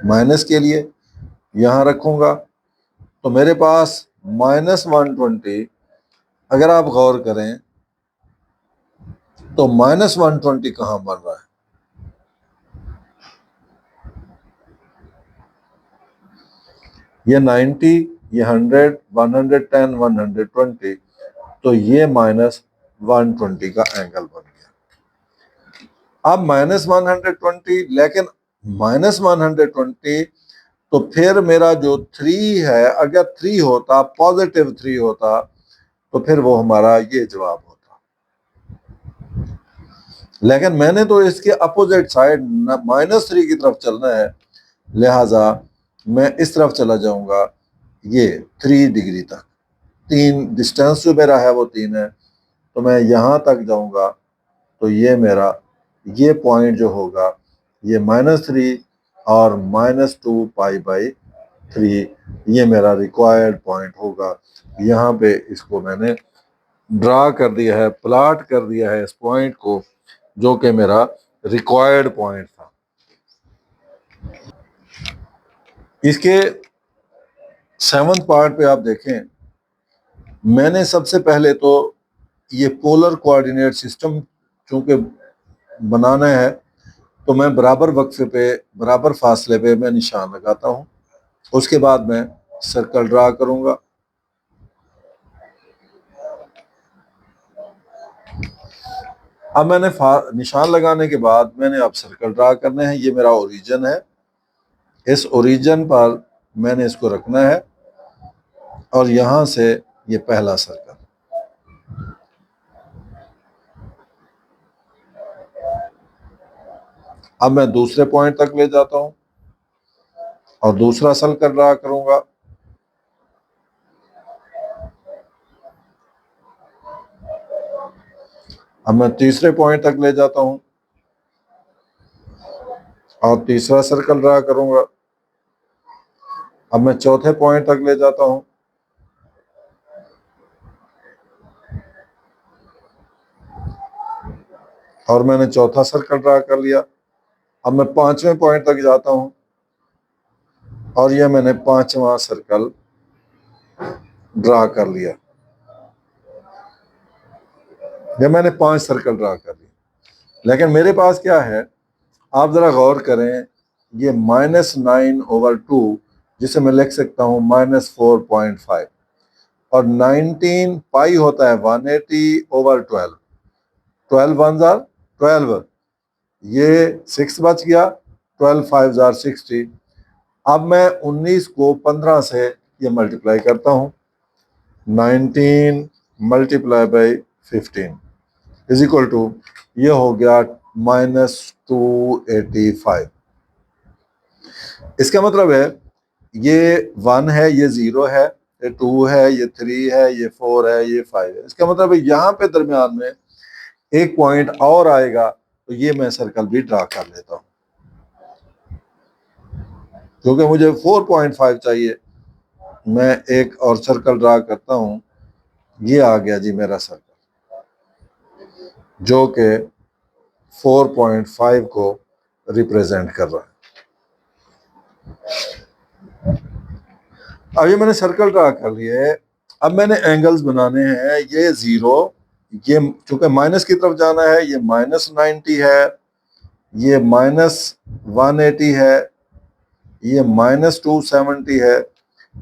माइनस के लिए यहां रखूंगा। तो मेरे पास -120, अगर आप गौर करें तो -120 कहां बन रहा है, ये 90, ये 100, 110, 120, तो ये -120 का एंगल बन गया। अब -120, लेकिन -120 तो फिर मेरा जो 3 है, अगर 3 होता, पॉजिटिव 3 होता, तो फिर वो हमारा ये जवाब होता। लेकिन मैंने तो इसके अपोजिट साइड -3 की तरफ चलना है, लिहाजा मैं इस तरफ चला जाऊंगा, ये 3 डिग्री तक। 3 डिस्टेंस जो मेरा है वो 3 है, तो मैं यहां तक जाऊंगा। तो ये मेरा ये पॉइंट जो होगा ये -3 और -2π/3, ये मेरा रिक्वायर्ड पॉइंट होगा। यहाँ पे इसको मैंने ड्रा कर दिया है, प्लॉट कर दिया है इस पॉइंट को, जो कि मेरा रिक्वायर्ड पॉइंट था। इसके 7th पार्ट पे आप देखें, मैंने सबसे पहले तो ये पोलर कोऑर्डिनेट सिस्टम चूंकि बनाना है, तो मैं बराबर वक्फे पे, बराबर फासले पे मैं निशान लगाता हूँ। उसके बाद मैं सर्कल ड्रा करूंगा। अब मैंने निशान लगाने के बाद मैंने अब सर्कल ड्रा करने हैं। ये मेरा ओरिजिन है, इस ओरिजिन पर मैंने इसको रखना है और यहां से ये पहला सर्कल। अब मैं दूसरे पॉइंट तक ले जाता हूं और दूसरा सर्कल ड्रा करूंगा। अब मैं तीसरे पॉइंट तक ले जाता हूं और तीसरा सर्कल ड्रा करूंगा। अब मैं चौथे पॉइंट तक ले जाता हूं और मैंने चौथा सर्कल ड्रा कर लिया। अब मैं 5वें पॉइंट तक जाता हूं और यह मैंने 5वां सर्कल ड्रा कर लिया। ये मैंने 5 सर्कल ड्रा कर लिए, लेकिन मेरे पास क्या है, आप जरा गौर करें, ये -9/2 जिसे मैं लिख सकता हूँ -4.5, और 19 पाई होता है 180/12, 12 1s are 12, ये 6 बच गया, 12 5s are 60। अब मैं 19 को 15 से ये मल्टीप्लाई करता हूँ, 19 multiply by 15 is equal to, ये हो गया -285। इसका मतलब है ये 1 है, ये 0 है, ये 2 है, ये 3 है, ये 4 है, ये 5 है। इसका मतलब है यहाँ पे दरमियान में एक पॉइंट और आएगा, तो ये मैं सर्कल भी ड्रा कर लेता हूँ, क्योंकि मुझे 4.5 चाहिए। मैं एक और सर्कल ड्रा करता हूँ, ये आ गया जी मेरा सर्कल, जो कि 4.5 को रिप्रेजेंट कर रहा है। अब ये मैंने सर्कल ड्रा कर लिया है। अब मैंने एंगल्स बनाने हैं। ये 0, ये चूंकि माइनस की तरफ जाना है, ये -90 है, ये -180 है, ये -270 है,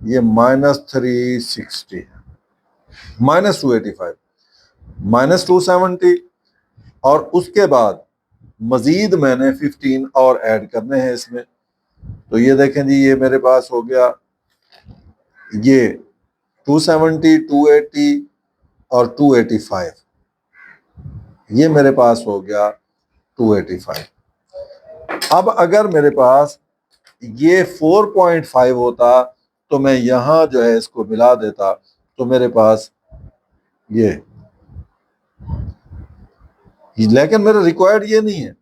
ये -360 है, -285, -270, और उसके बाद मजीद मैंने 15 और ऐड करने हैं इसमें। तो ये देखें जी, ये मेरे पास हो गया ये 270, 280 और 285, ये मेरे पास हो गया 285। अब अगर मेरे पास ये 4.5 होता तो मैं यहां जो है इसको मिला देता, तो मेरे पास ये, लेकिन मेरा रिक्वायर्ड ये नहीं है,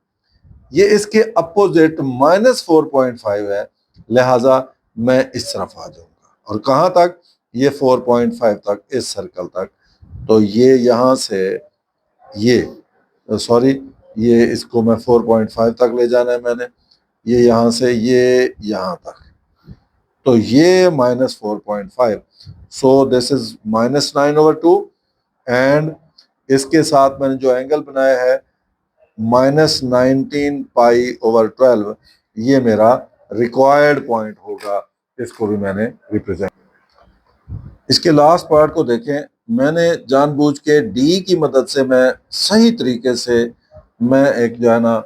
ये इसके अपोजिट -4.5 है, लिहाजा मैं इस तरफ आ जाऊंगा। और कहां तक? ये 4.5 तक, इस सर्कल तक। तो ये यहां से ये, सॉरी, ये इसको मैं 4.5 तक ले जाना है मैंने, ये यहां से ये यहां तक, तो ये -4.5, सो दिस इज -9/2, एंड इसके साथ मैंने जो एंगल बनाया है -19 पाई/12, ये मेरा रिक्वायर्ड पॉइंट होगा। इसको भी मैंने रिप्रेजेंट। इसके लास्ट पार्ट को देखें, मैंने जानबूझ के डी की मदद से मैं सही तरीके से मैं एक जो है ना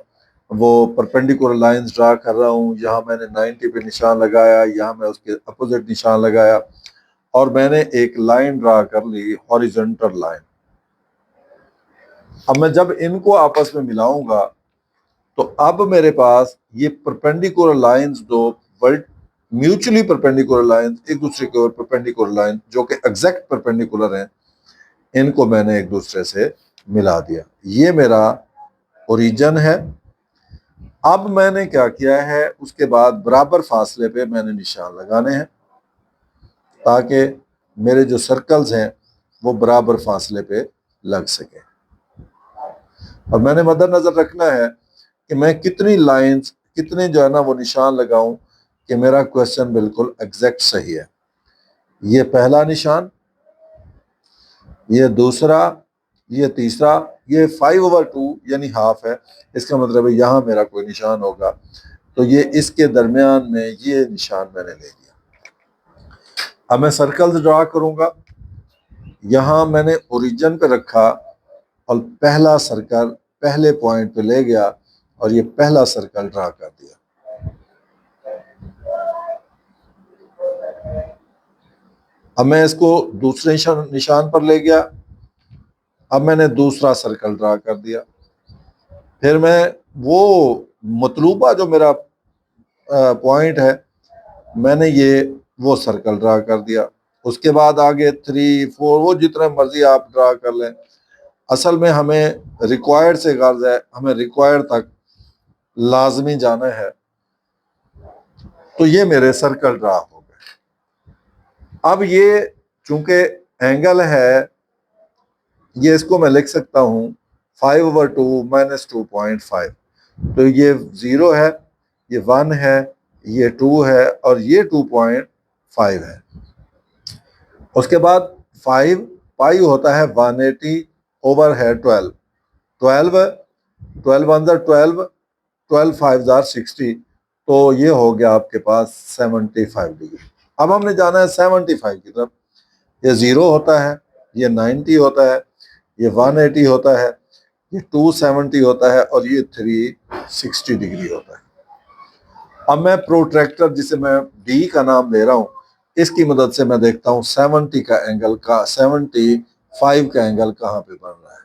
वो परपेंडिकुलर लाइंस ड्रा कर रहा हूँ। यहाँ मैंने 90 पे निशान लगाया, यहाँ मैं उसके अपोजिट निशान लगाया, और मैंने एक लाइन ड्रा कर ली, हॉरिजॉन्टल लाइन। अब मैं जब इनको आपस में मिलाऊंगा, तो अब मेरे पास ये परपेंडिकुलर लाइंस, दो म्यूचुअली परपेंडिकुलर लाइंस, एक दूसरे के ऊपर परपेंडिकुलर लाइन जो कि एग्जैक्ट परपेंडिकुलर हैं, इनको मैंने एक दूसरे से मिला दिया। ये मेरा ओरिजिन है। अब मैंने क्या किया है, उसके बाद बराबर फासले पे मैंने निशान लगाने हैं, ताकि मेरे जो सर्कल्स हैं वो बराबर फासले पे लग सके। और मैंने मद्देनजर रखना है कि मैं कितनी लाइंस, कितने जो है ना वो निशान लगाऊं कि मेरा क्वेश्चन बिल्कुल एग्जैक्ट सही है। ये पहला निशान, ये दूसरा, ये तीसरा, ये 5/2 यानी हाफ है। इसका मतलब है यहाँ मेरा कोई निशान होगा, तो ये इसके दरमियान में ये निशान मैंने ले लिया। अब मैं सर्कल्स ड्रा करूंगा। यहाँ मैंने ओरिजिन पे रखा और पहला सर्कल पहले पॉइंट पे ले गया और ये पहला सर्कल ड्रा कर दिया। अब मैं इसको दूसरे निशान पर ले गया, अब मैंने दूसरा सर्कल ड्रा कर दिया। फिर मैं वो मतलूबा जो मेरा पॉइंट है, मैंने ये वो सर्कल ड्रा कर दिया। उसके बाद आगे 3 4 वो जितना मर्जी आप ड्रा कर लें। असल में हमें रिक्वायर्ड से गर्ज है, हमें रिक्वायर्ड तक लाजमी जाना है। तो ये मेरे सर्कल ड्रा हो गए। अब ये चूंकि एंगल है, ये इसको मैं लिख सकता हूँ 5/2 -2.5। तो ये 0 है, ये 1 है, ये 2 है और ये 2.5 है। उसके बाद 5 पाई होता है 180 ओवर है 12, 12 12 1 12, 12 5 60, तो ये हो गया आपके पास 75 डिग्री। अब हमने जाना है 75 की तरफ। ये 0 होता है, ये 90 होता है, ये 180 होता है, ये 270 होता है और ये 360 डिग्री होता है। अब मैं प्रोट्रैक्टर, जिसे मैं डी का नाम दे रहा हूं, इसकी मदद से मैं देखता हूं 70 का एंगल का 75 का एंगल कहां पे बन रहा है।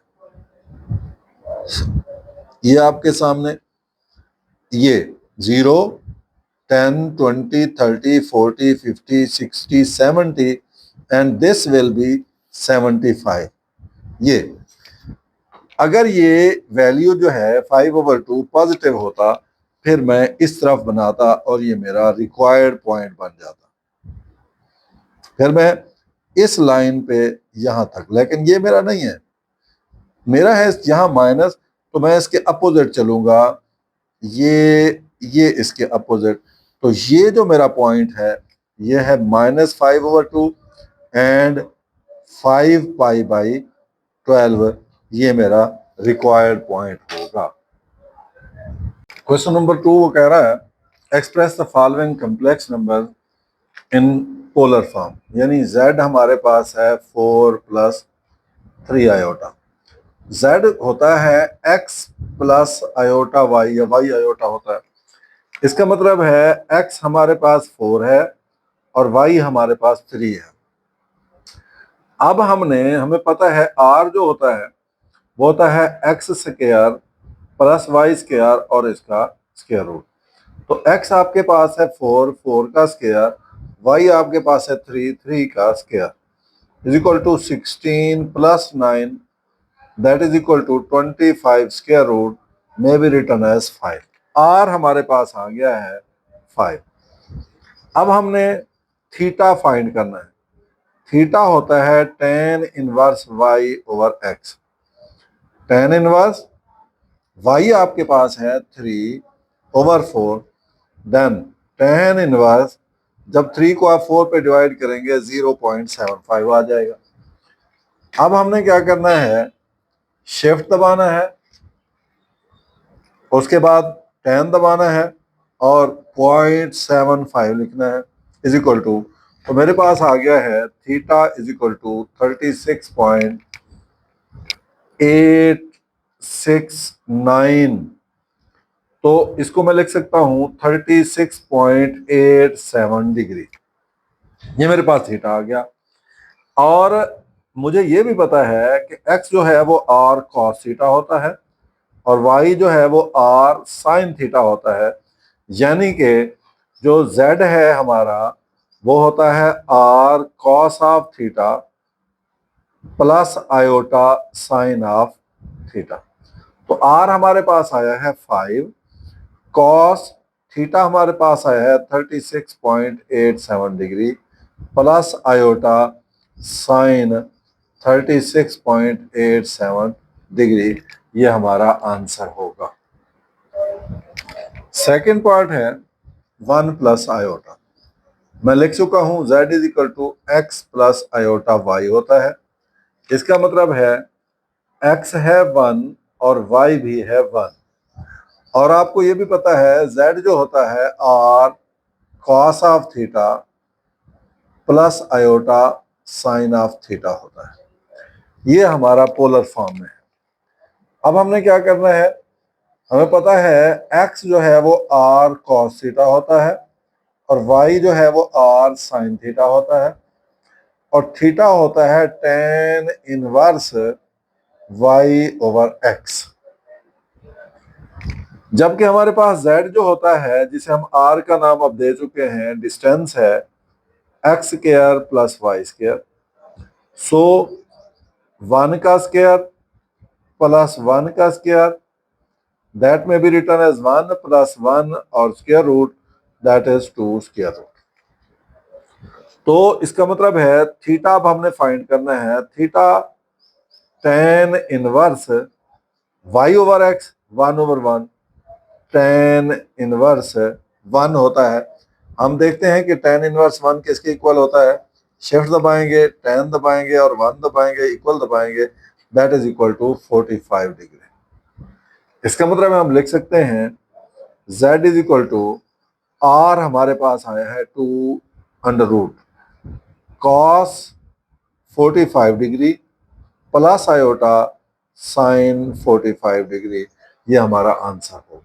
ये आपके सामने ये 0 10 20 30 40 50 60 70 एंड दिस विल बी 75। ये अगर ये वैल्यू जो है 5/2 पॉजिटिव होता, फिर मैं इस तरफ बनाता और ये मेरा रिक्वायर्ड पॉइंट बन जाता। फिर मैं इस लाइन पे यहां तक, लेकिन ये मेरा नहीं है, मेरा है यहां माइनस, तो मैं इसके अपोजिट चलूंगा, ये इसके अपोजिट, तो ये जो मेरा पॉइंट है ये है -5/2 एंड 5π/12, ये मेरा रिक्वायर्ड पॉइंट होगा। क्वेश्चन नंबर 2 वो कह रहा है express the following complex number in polar form, यानी z हमारे पास है 4 + 3 आयोटा। z होता है x + आयोटा y, या y आयोटा होता है। इसका मतलब है x हमारे पास 4 है और y हमारे पास 3 है। अब हमें पता है r जो होता है वो होता है x² + y² और इसका स्क्वायर रूट। तो x आपके पास है 4, 4 का स्क्वायर, y आपके पास है 3, 3 का square is equal to 16 + 9, that is equal to 25 square root may be written as 5। r हमारे पास आ गया है 5। अब हमने थीटा फाइंड करना है। थीटा होता है tan inverse y/x। tan inverse y आपके पास है 3/4, देन tan इनवर्स, जब 3 को आप 4 पे डिवाइड करेंगे 0.75 आ जाएगा। अब हमने क्या करना है, शिफ्ट दबाना है, उसके बाद tan दबाना है और 0.75 लिखना है इज इक्वल टू, तो मेरे पास आ गया है थीटा इज इक्वल टू 36.869, तो इसको मैं लिख सकता हूं 36.87 डिग्री। ये मेरे पास थीटा आ गया। और मुझे ये भी पता है कि x जो है वो r cos थीटा होता है और y जो है वो r sin थीटा होता है, यानी कि जो z है हमारा वो होता है r cos of theta plus iota sine of theta. तो r हमारे पास आया है 5, cos थीटा हमारे पास आया है 36.87 degree plus iota sign 36.87 degree, ये हमारा आंसर होगा। सेकंड पार्ट है 1 + आयोटा। मैं लिख चुका हूं z is equal to x + iota y होता है। इसका मतलब है x है 1 और y भी है 1। और आपको ये भी पता है z जो होता है r cos of theta plus iota sine of theta होता है। ये हमारा पोलर फॉर्म में है। अब हमने क्या करना है, हमें पता है x जो है वो r cos थीटा होता है और y जो है वो r sin थीटा होता है और थीटा होता है tan इनवर्स y/x। जबकि हमारे पास z जो होता है, जिसे हम r का नाम अब दे चुके हैं, डिस्टेंस है x² + y², सो 1 का स्क्वायर प्लस 1 का square, that may be written as 1 + 1 और square root, that is 2 square root. तो इसका मतलब है थीटा अब हमने फाइंड करना है। Theta tan inverse y/x 1/1, tan inverse 1 होता है। हम देखते हैं कि tan इनवर्स 1 किसके इक्वल होता है, शिफ्ट दबाएंगे, tan दबाएंगे और 1 दबाएंगे, इक्वल दबाएंगे, that is equal to 45 degree. इसका मतलब हम लिख सकते हैं z is equal to r हमारे पास आया है 2 under root cos 45 degree plus iota sine 45 degree, ये हमारा आंसर होगा।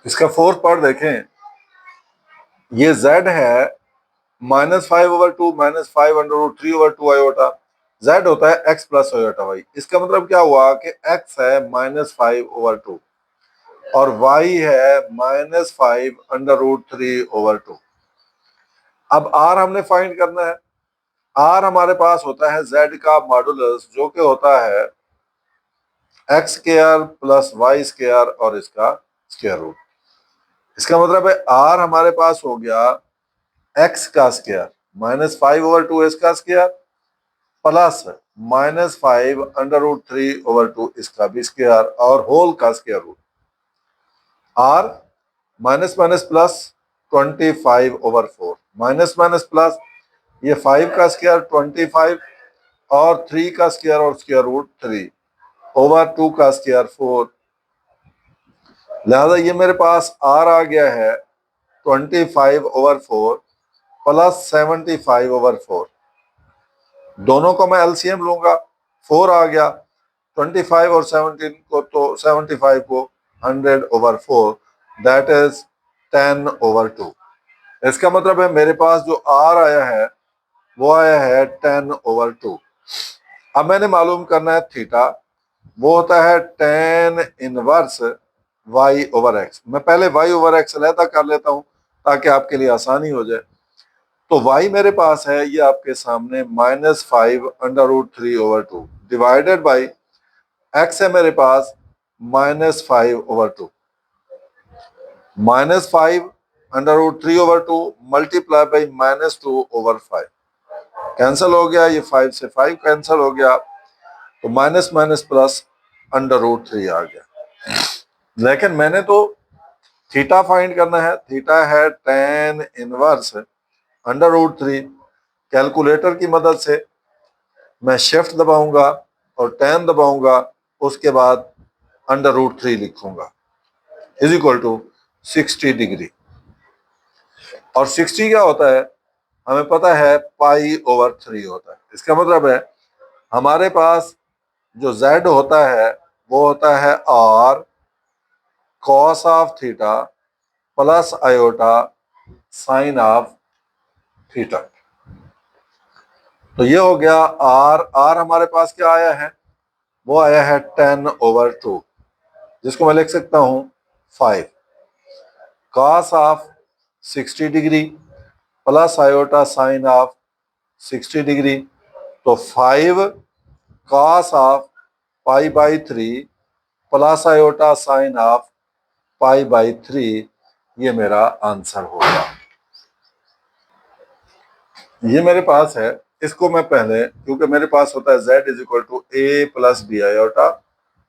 इसका फोर्थ पार्ट देखें, ये z है -5/2 -5/√3/2 आयोटा, z होता है x प्लस आयोटा y। इसका मतलब क्या हुआ कि x है -5/2 और y है -5/√3/2। अब r हमने फाइंड करना है। r हमारे पास होता है z का मॉडुलस, जो कि होता है x square plus y square और इसका स्क्वायर रूट। इसका मतलब है r हमारे पास हो गया x का स्क्वायर -5/2 इसका स्क्वायर प्लस -5/√3/2 इसका भी स्क्वायर और होल का square root. r minus minus plus 25/4 minus minus plus, ये 5 का स्क्वायर 25 और 3 का स्क्वायर और स्क्वायर रूट 3/2 का स्क्वायर 4। लिहाजा ये मेरे पास r आ गया है 25/4 प्लस 75/4। दोनों को मैं एलसीएम लूंगा, 4 आ गया, 25 और 17 को तो 75 को 100/4, दैट इज 10/2। इसका मतलब है मेरे पास जो r आया है वो आया है 10/2। अब मैंने मालूम करना है थीटा, वो होता है tan इनवर्स y/x। मैं पहले y/x अलहदा कर लेता हूं ताकि आपके लिए आसानी हो जाए। तो y मेरे पास है, ये आपके सामने -5/√3/2 डिवाइडेड बाई x है मेरे पास -5/2। -5 √3/2 मल्टीप्लाई बाई -2/5 कैंसिल हो गया, ये 5 से 5 कैंसिल हो गया, तो माइनस माइनस प्लस √3 आ गया। लेकिन मैंने तो थीटा फाइंड करना है, थीटा है tan इनवर्स √3। कैलकुलेटर की मदद से मैं शिफ्ट दबाऊंगा और tan दबाऊंगा, उसके बाद √3 लिखूंगा इज इक्वल टू 60 डिग्री। और 60 क्या होता है, हमें पता है π/3 होता है। इसका मतलब है हमारे पास जो z होता है वो होता है r cos of theta plus iota sine of theta. तो ये हो गया r हमारे पास क्या आया है, वो आया है 10/2, जिसको मैं लिख सकता हूं 5 cos of 60 degree plus iota sine of 60 degree. तो 5 cos of π/3 plus iota sine of π/3, ये मेरा आंसर होगा। ये मेरे पास है, इसको मैं पहले, क्योंकि मेरे पास होता है z is equal to a plus b iota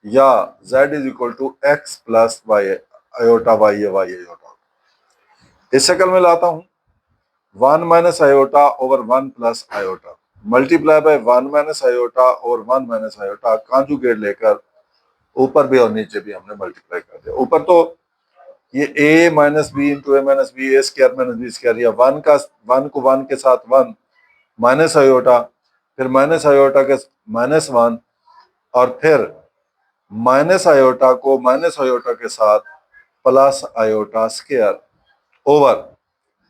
या z is equal to x plus y iota y iota, इस शक्ल में लाता हूं 1 minus iota over 1 plus iota multiply by 1 minus iota और 1 माइनस आयोटा, कॉन्जुगेट लेकर ऊपर भी और नीचे भी हमने मल्टीप्लाई कर दिया। ऊपर तो ये a minus b into a minus b, a square minus b square, या 1 को 1 के साथ 1 माइनस आयोटा, फिर माइनस आयोटा के -1, और फिर माइनस आयोटा को माइनस आयोटा के साथ प्लस आयोटा स्क्वायर ओवर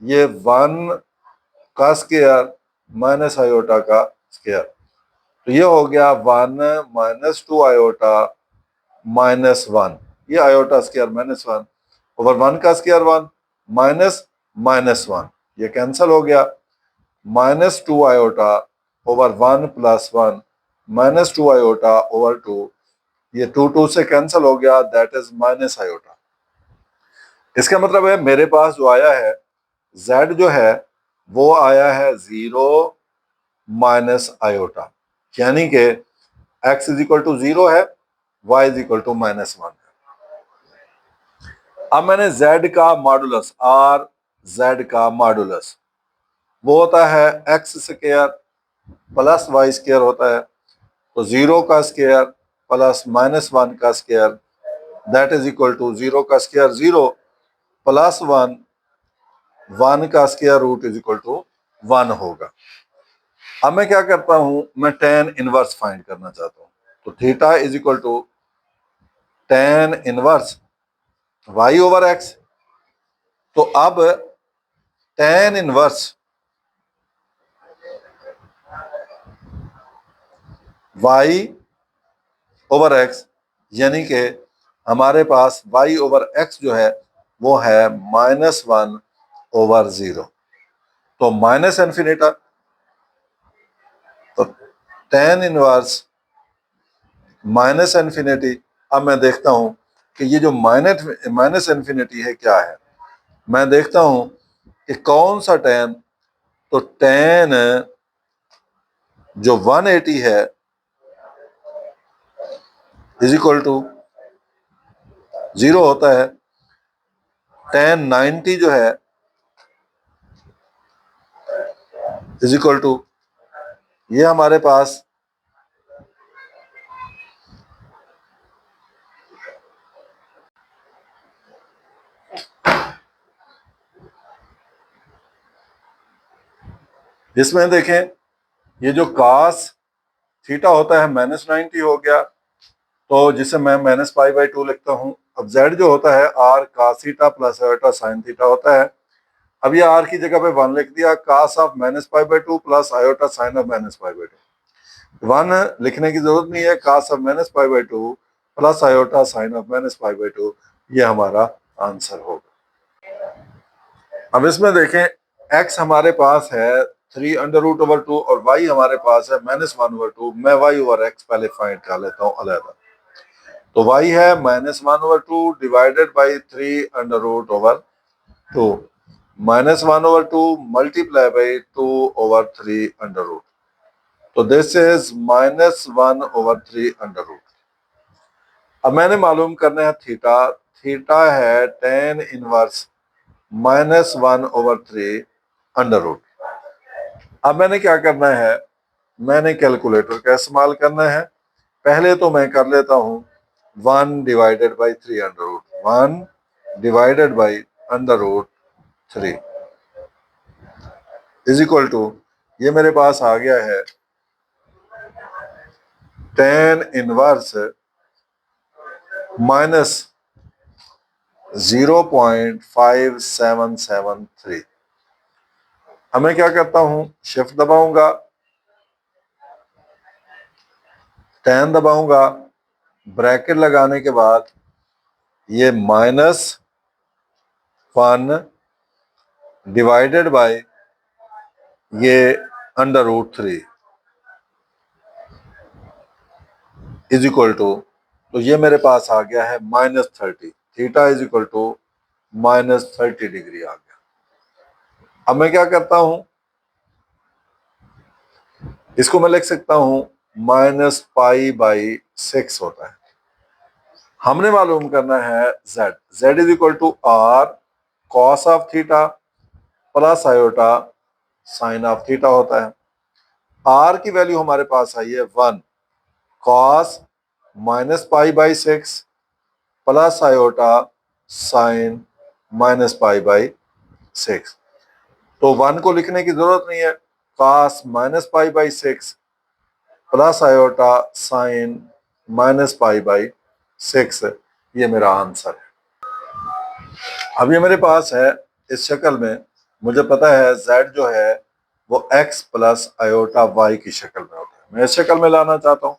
ये 1 का स्क्वायर माइनस आयोटा का स्क्वायर। तो ये हो गया 1 माइनस 2 आयोटा -1, ये आयोटा स्क्वायर -1 ओवर 1 का स्क्वायर 1 माइनस -1, ये कैंसिल हो गया। -2 iota over 1 plus 1 -2 iota over 2, ये 2 से कैंसिल हो गया, दैट इज माइनस आयोटा। इसका मतलब है मेरे पास जो आया है z जो है वो आया है 0 माइनस आयोटा, यानी कि x इज इक्वल टू 0 है, y इज इक्वल टू -1 है। अब मैंने z का मॉडुलस, r z का मॉडुलस वो होता है x square plus y square होता है, तो 0 का स्क्वायर प्लस -1 का square, that is equal to 0 का स्क्वायर 0 प्लस 1 1 का square root is equal to 1 होगा। अब मैं क्या करता हूं, मैं tan इनवर्स फाइंड करना चाहता हूं, तो theta is equal to tan inverse y over x। तो अब tan inverse y over x, यानी कि हमारे पास y ओवर x जो है वो है -1/0, तो माइनस इन्फिनिटा, तो tan इनवर्स माइनस इन्फिनिटी। अब मैं देखता हूं कि ये जो माइनस इन्फिनिटी है क्या है, मैं देखता हूं कि कौन सा tan, तो tan जो 180 है इज इक्वल टू 0 होता है, tan 90 जो है इज इक्वल टू, ये हमारे पास इसमें देखें, ये जो cos थीटा होता है -90 हो गया, तो जिसे मैं -π/2 लिखता हूं। अब z जो होता है r cos theta plus iota sine theta होता है। अब ये r की जगह पे 1 लिख दिया, cos of -π/2 plus iota sine of -π/2, 1 लिखने की जरूरत नहीं है, cos of -π/2 plus iota sine of -π/2, ये हमारा आंसर होगा। अब इसमें देखें, x हमारे पास है 3√2 और y हमारे पास है -1/2। मैं y ओवर x पहले फाइंड कर लेता हूँ अलग। तो y है -1/2 divided by 3√2, -1/2 multiply by 2/3 under root. तो दिस इज -1/3 अंडर रूट। अब मैंने मालूम करना है थीटा। थीटा है tan इनवर्स -1/3 अंडर रूट। अब मैंने क्या करना है, मैंने कैलकुलेटर का इस्तेमाल करना है। पहले तो मैं कर लेता हूं 1 divided by 3 under root, 1 divided by under root 3 is equal to, ये मेरे पास आ गया है tan इनवर्स माइनस 0.5773। अब मैं क्या करता हूं, शिफ्ट दबाऊंगा, tan दबाऊंगा, ब्रैकेट लगाने के बाद ये -1 डिवाइडेड बाय ये under root 3 is equal to, तो ये मेरे पास आ गया है -30। Theta is equal to -30 degree आ गया। अब मैं क्या करता हूं, इसको मैं लिख सकता हूं -π/6 होता है। हमने मालूम करना है z, z is equal to r cos of theta plus iota sine of theta होता है। r की वैल्यू हमारे पास आई है 1 cos -π/6 प्लस आयोटा साइन -π/6। तो 1 को लिखने की जरूरत नहीं है, cos -π/6 प्लस आयोटा साइन -π/6, ये मेरा आंसर है। अब ये मेरे पास है इस शक्ल में, मुझे पता है z जो है वो x प्लस आयोटा y की शक्ल में होता है। मैं इस शक्ल में लाना चाहता हूँ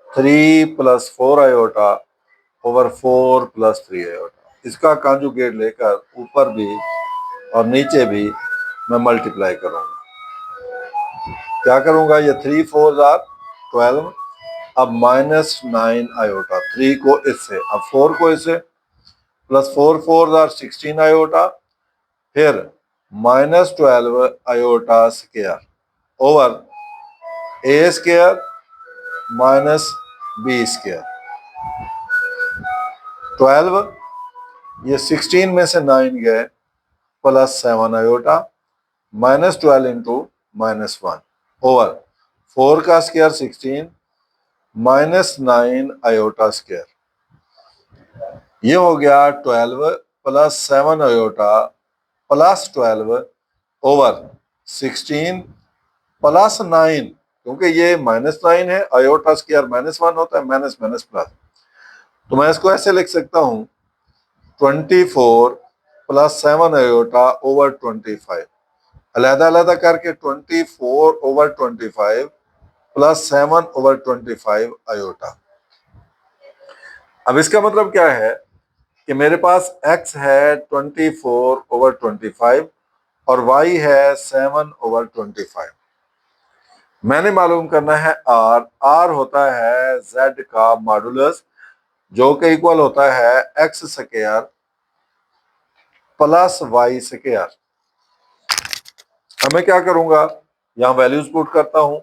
3 + 4 आयोटा ओवर 4 + 3 आयोटा। इसका कॉन्जुगेट लेकर ऊपर भी और नीचे भी मैं मल्टीप्लाई करूंगा। क्या करूंगा, ये 3 4 12, अब -9 आयोटा, 3 को इससे, अब 4 को इससे, प्लस 4 4 16 आयोटा, फिर -12 iota square over a square minus b square. 12, ये 16 में से 9 गए, प्लस 7 आयोटा, -12 इंटू -1 ओवर 4 का स्क्वायर 16 -9 आयोटा स्क्वायर। ये हो गया 12 plus 7 iota plus 12 over 16 plus 9, क्योंकि ये -9 है, आयोटा स्क्वायर -1 होता है, माइनस माइनस प्लस। तो मैं इसको ऐसे लिख सकता हूं 24 प्लस 7 आयोटा ओवर 25, अलहदा अलहदा करके 24 ओवर 25 प्लस 7 ओवर 25 आयोटा। अब इसका मतलब क्या है कि मेरे पास x है 24 ओवर 25 और y है 7 ओवर 25। मैंने मालूम करना है r, r होता है z का मॉडुलस, जो कि इक्वल होता है x square plus y square. अब मैं क्या करूंगा, यहाँ वैल्यूज पुट करता हूं,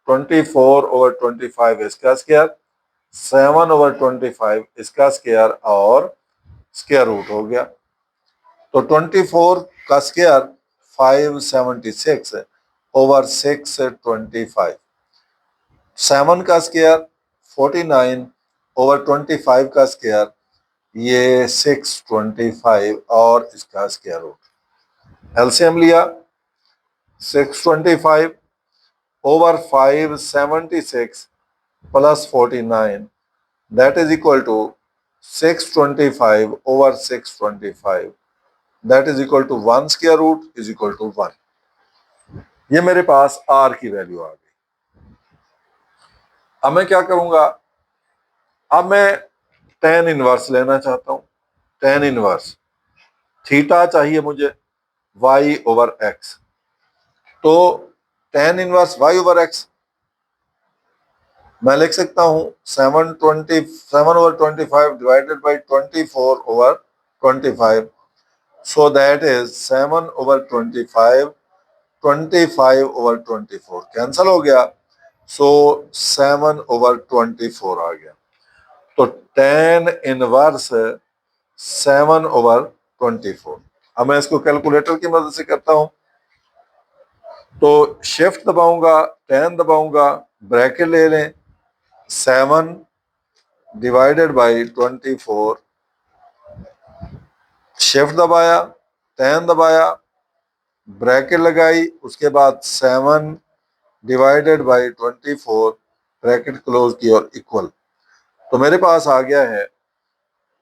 24 ओवर 25 इसका स्क्वायर, 7 ओवर 25 इसका स्क्वायर और स्क्वायर रूट हो गया। तो 24 का स्क्वायर 576 ओवर 625, 7 का स्क्वायर 49 ओवर 25 का स्क्वायर ये 625 और इसका स्क्वायर रूट। एलसीएम लिया, 625 over 576 plus 49 that is equal to 625 over 625 that is equal to 1 square root is equal to 1। ये मेरे पास r की वैल्यू आ गई। अब मैं क्या करूंगा, अब मैं tan इनवर्स लेना चाहता हूं। tan इनवर्स थीटा चाहिए मुझे y ओवर x, तो tan inverse y over x मैं लिख सकता हूं 7 over 25 divided by 24 over 25 so that is 7/25, 25/24 cancel हो गया, सो 7/24 आ गया। तो tan इनवर्स 7/24। अब मैं इसको कैलकुलेटर की मदद से करता हूं। तो शिफ्ट दबाऊंगा, tan दबाऊंगा, ब्रैकेट ले लें, 7/24, शिफ्ट दबाया, tan दबाया, ब्रैकेट लगाई, उसके बाद 7/24 ब्रैकेट क्लोज की और इक्वल। तो मेरे पास आ गया है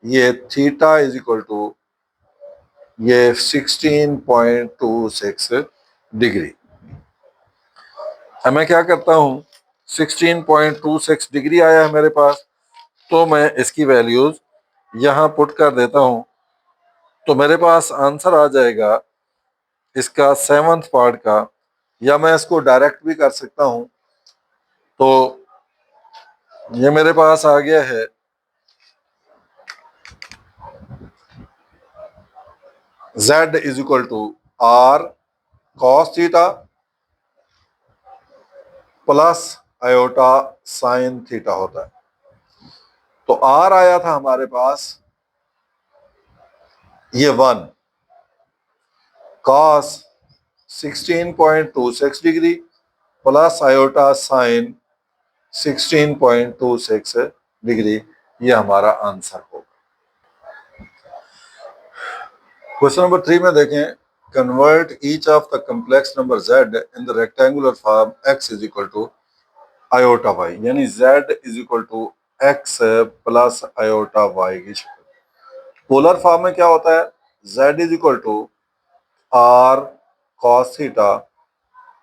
ये थीटा इज इक्वल टू ये 16.26 डिग्री। अब मैं क्या करता हूं, 16.26 डिग्री आया है मेरे पास, तो मैं इसकी वैल्यूज यहां पुट कर देता हूं। तो मेरे पास आंसर आ जाएगा इसका 7th पार्ट का, या मैं इसको डायरेक्ट भी कर सकता हूं। तो ये मेरे पास आ गया है z is equal to r cos theta plus iota sine theta होता है। तो r आया था हमारे पास ये 1 cos 16.26 degree plus iota sine 16.26 degree, ये हमारा आंसर होगा। क्वेश्चन नंबर 3 में देखें, convert each of the complex number z in the rectangular form x is equal to iota y, यानी z is equal to x plus iota y की शक्ल। Polar form में क्या होता है, z is equal to r cos theta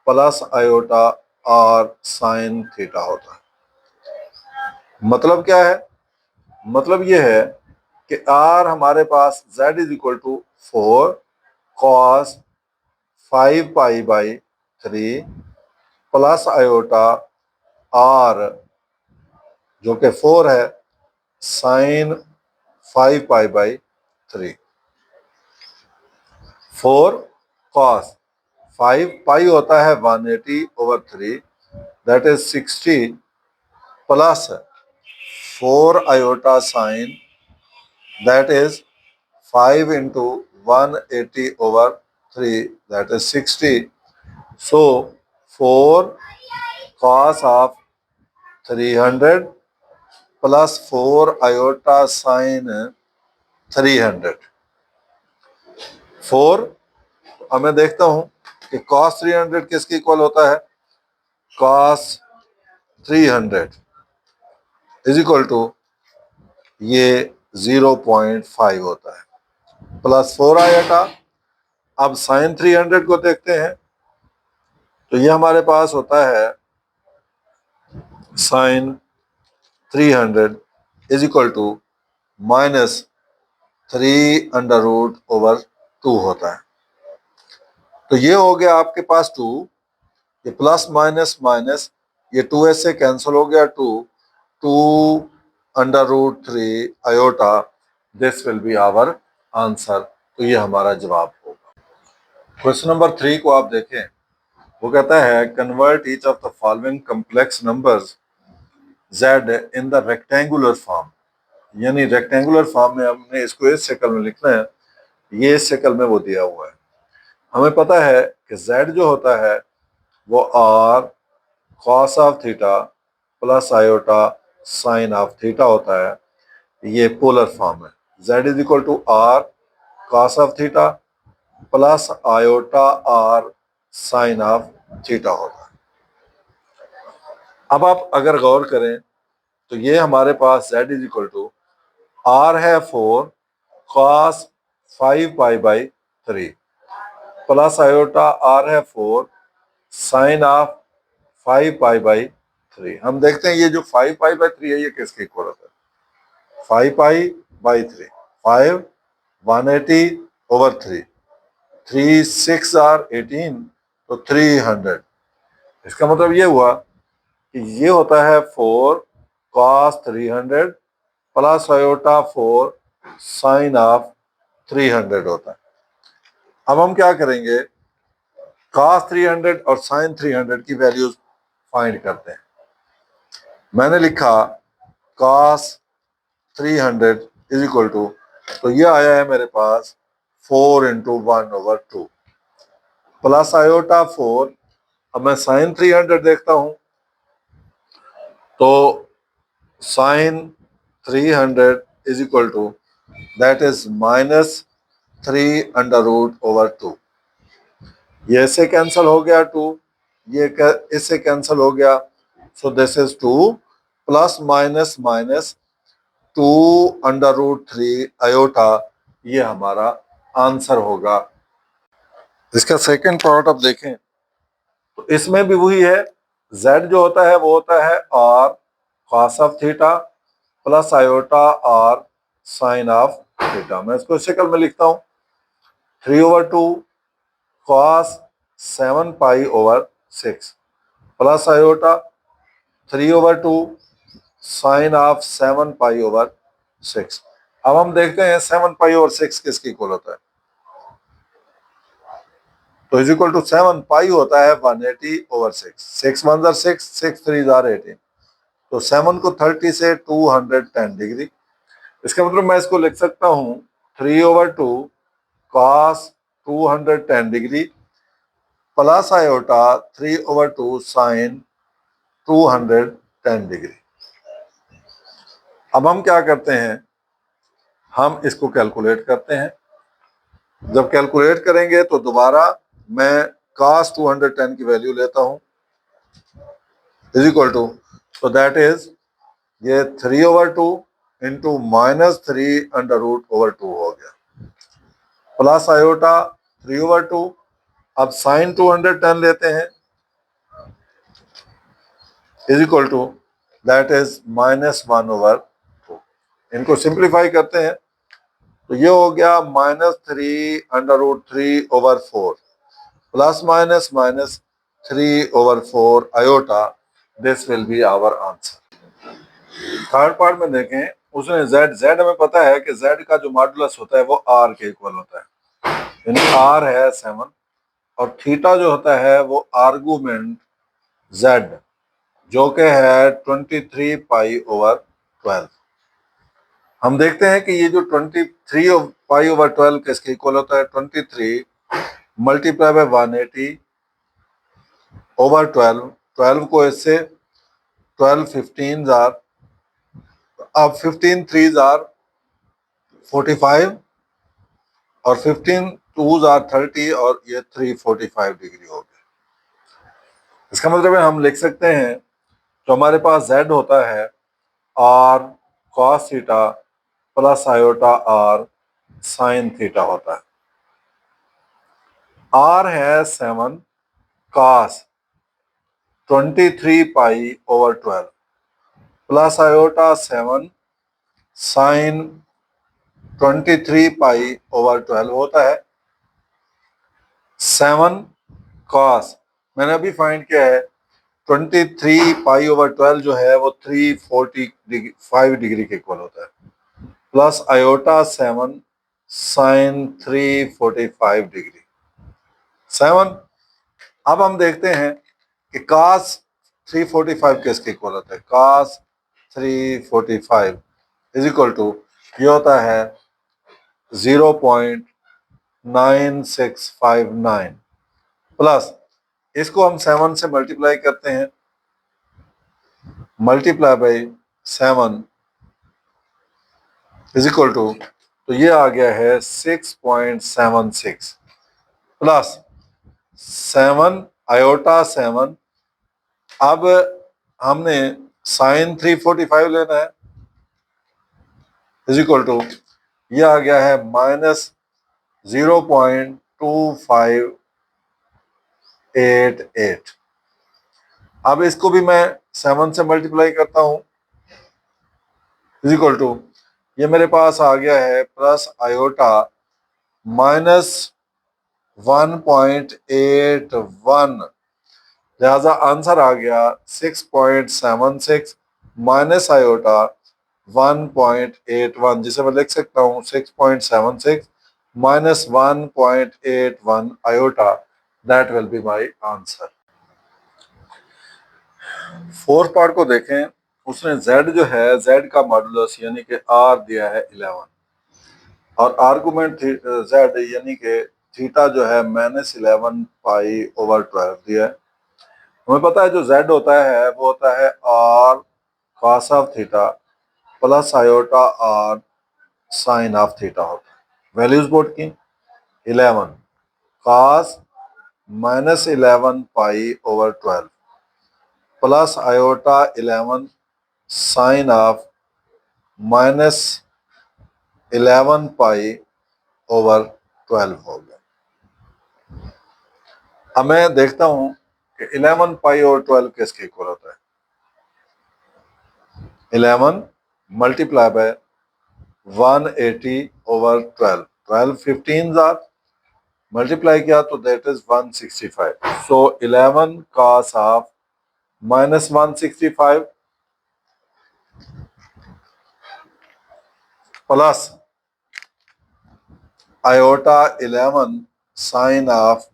plus iota r sine theta होता है। मतलब क्या है, मतलब ये है कि r हमारे पास z is equal to 4 cos 5π/3 plus iota r जो कि 4 है साइन 5π/3। 4 cos 5 होता है 180/3, that is 60 plus 4 iota sine, that is 5 into 180/3, that is 60. So 4 cos of 300 plus 4 iota sin 300। 4, अब मैं देखता हूं कि cos 300 किसके इक्वल होता है, cos 300 इज इक्वल टू ये 0.5 होता है, प्लस 4 आयोटा। अब साइन 300 को देखते हैं, तो ये हमारे पास होता है साइन 300 इज इक्वल टू -3√/2 होता है। तो ये हो गया आपके पास 2, ये प्लस माइनस माइनस, ये 2s से कैंसिल हो गया, 2√3 iota, this will be our answer. तो ये हमारा जवाब होगा। क्वेश्चन नंबर 3 को आप देखें, वो कहता है convert each of the following complex numbers z in the rectangular form, यानी रेक्टेंगुलर फॉर्म में हमने इसको इस शक्ल में लिखना है, ये इस शक्ल में वो दिया हुआ है। हमें पता है कि z जो होता है वो r cos of theta plus iota sine of theta होता है। ये पोलर फॉर्म है, z is equal to r cos of theta plus iota r sine of theta होता है। अब आप अगर गौर करें तो ये हमारे पास z is equal to r है 4 cos 5π/3 प्लस आयोटा r है 4 साइन ऑफ 5π/3। हम देखते हैं ये जो 5π/3 है ये किसके इक्वल होता है, 5π/3, 5 180/3, 3 6 are 18, तो 300। इसका मतलब ये हुआ कि ये होता है 4 cos 300 plus iota 4 sine of 300 होता है। अब हम क्या करेंगे, cos 300 और sin 300 की वैल्यूज फाइंड करते हैं। मैंने लिखा cos 300 इज इक्वल टू, तो ये आया है मेरे पास 4/1/2 प्लस आयोटा 4। अब मैं sin 300 देखता हूं, तो sin 300 is equal to, that is -3/√2। ये इससे कैंसिल हो गया 2, ये इससे कैंसिल हो गया, सो this is 2 plus minus minus 2/√3 iota, ये हमारा आंसर होगा। इसका सेकंड पार्ट आप देखें तो इसमें भी वही है, z जो होता है वो होता है r cos of theta plus iota r sine of theta. मैं इसको इस शक्ल में लिखता हूं, 3/2 cos 7π/6 plus iota 3/2 sine of 7π/6। अब हम देखते हैं 7π/6 किसके इक्वल होता है, तो इज इक्वल टू 7π होता है 180/6। 6 1 6, 6 3 18, तो 7 को 30 से 210 डिग्री। इसका मतलब मैं इसको लिख सकता हूं 3/2 cos 210 degree plus iota 3/2 sine 210 degree. अब हम क्या करते हैं, हम इसको कैलकुलेट करते हैं। जब कैलकुलेट करेंगे तो दोबारा मैं cos 210 की वैल्यू लेता हूं, इज इक्वल टू, तो दैट इज ये 3/2 इंटू -3/√2 हो गया प्लस आयोटा 3/2। अब साइन 210 लेते हैं, is equal to, that is -1/2। इनको सिंप्लीफाई करते हैं तो ये हो गया -3/√3/4 plus minus minus 3/4 iota. This will be our answer. Third part में देखें, उसने z हमें पता है कि z का जो मॉडुलस होता है वो r के इक्वल होता है, यानी r है 7 और थीटा जो होता है वो आर्गुमेंट z जो कि है 23π/12। हम देखते हैं कि ये जो 23π/12 किसके इक्वल होता है, 23 मल्टीप्लाई बाय 180/12। 12 को इससे 12 15 जार, अब 15 3 जार 45 और 15 2 जार 30 और ये 345 डिग्री हो गया। इसका मतलब है हम लिख सकते हैं जो हमारे पास z होता है r cos theta plus iota r sine theta होता है। r है 7 cos 23π/12 प्लस आयोटा 7 साइन 23π/12 होता है। 7 cos मैंने अभी फाइंड किया है, 23π/12 जो है वो 345 डिग्री के इक्वल होता है, प्लस आयोटा 7 साइन 345 डिग्री 7। अब हम देखते हैं कि cos 345 किसके इक्वल होता है, cos 345 इज इक्वल टू, ये होता है 0.9659 प्लस इसको हम 7 से मल्टीप्लाई करते हैं, multiply by 7 is equal to, तो ये आ गया है 6.76 प्लस 7 आयोटा 7। अब हमने साइन 345 लेना है, इज इक्वल टू, ये आ गया है -0.2588। अब इसको भी मैं 7 से मल्टीप्लाई करता हूं, इज इक्वल टू, ये मेरे पास आ गया है प्लस आयोटा -1.81, लिहाजा आंसर आ गया 6.76 माइनस आयोटा 1.81, जिसे मैं लिख सकता हूँ 6.76 -1.81 iota. That will be my answer. Fourth part को देखें, उसने z जो है, z का मॉडुलस यानी कि r दिया है 11 और आर्गुमेंट z यानी कि थीटा जो है -11 पाई ओवर 12 दिया है। हमें पता है जो z होता है वो होता है r cos of theta plus iota r sine of theta होता है। वैल्यूज बोर्ड की 11 cos -11 pi over 12 plus iota 11 sine of -11 pi over 12 हो गया। अब मैं देखता हूं कि 11 पाई ओवर 12 किसके इक्वल होता है। 11 मल्टीप्लाई बाय 180 ओवर 12, 12 15 आर मल्टीप्लाई किया तो that is 165। So 11 cos of -165 plus iota 11 sine of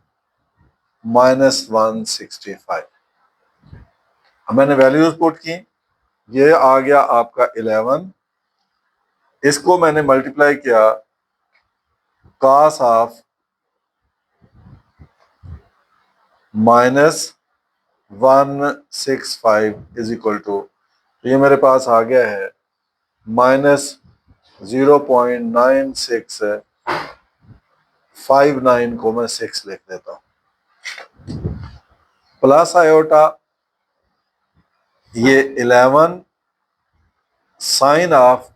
-165। अब मैंने वैल्यूज पुट की, ये आ गया आपका 11, इसको मैंने मल्टीप्लाई किया cos of -165 is equal to, ये मेरे पास आ गया है -0.9659 को मैं 6 लिख देता हूं प्लस आयोटा ये 11 sine of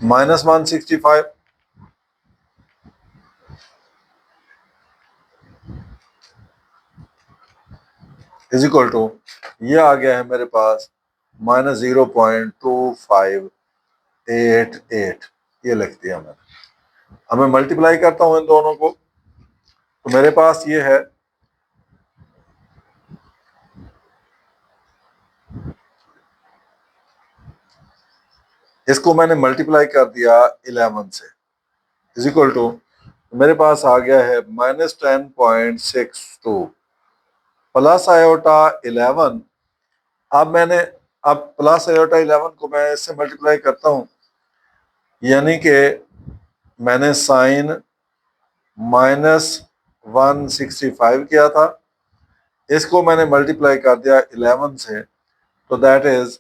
-165 is equal to, ये आ गया है मेरे पास -0.2588, ये लिख दिया मैंने। अब मैं मल्टीप्लाई करता हूं इन दोनों को तो मेरे पास ये है इसको मैंने मल्टीप्लाई कर दिया 11 से इज इक्वल टू, मेरे पास आ गया है -10.62 प्लस आयोटा 11। अब प्लस आयोटा 11 को मैं इससे मल्टीप्लाई करता हूं यानी कि मैंने साइन -165 किया था, इसको मैंने मल्टीप्लाई कर दिया 11 से तो दैट इज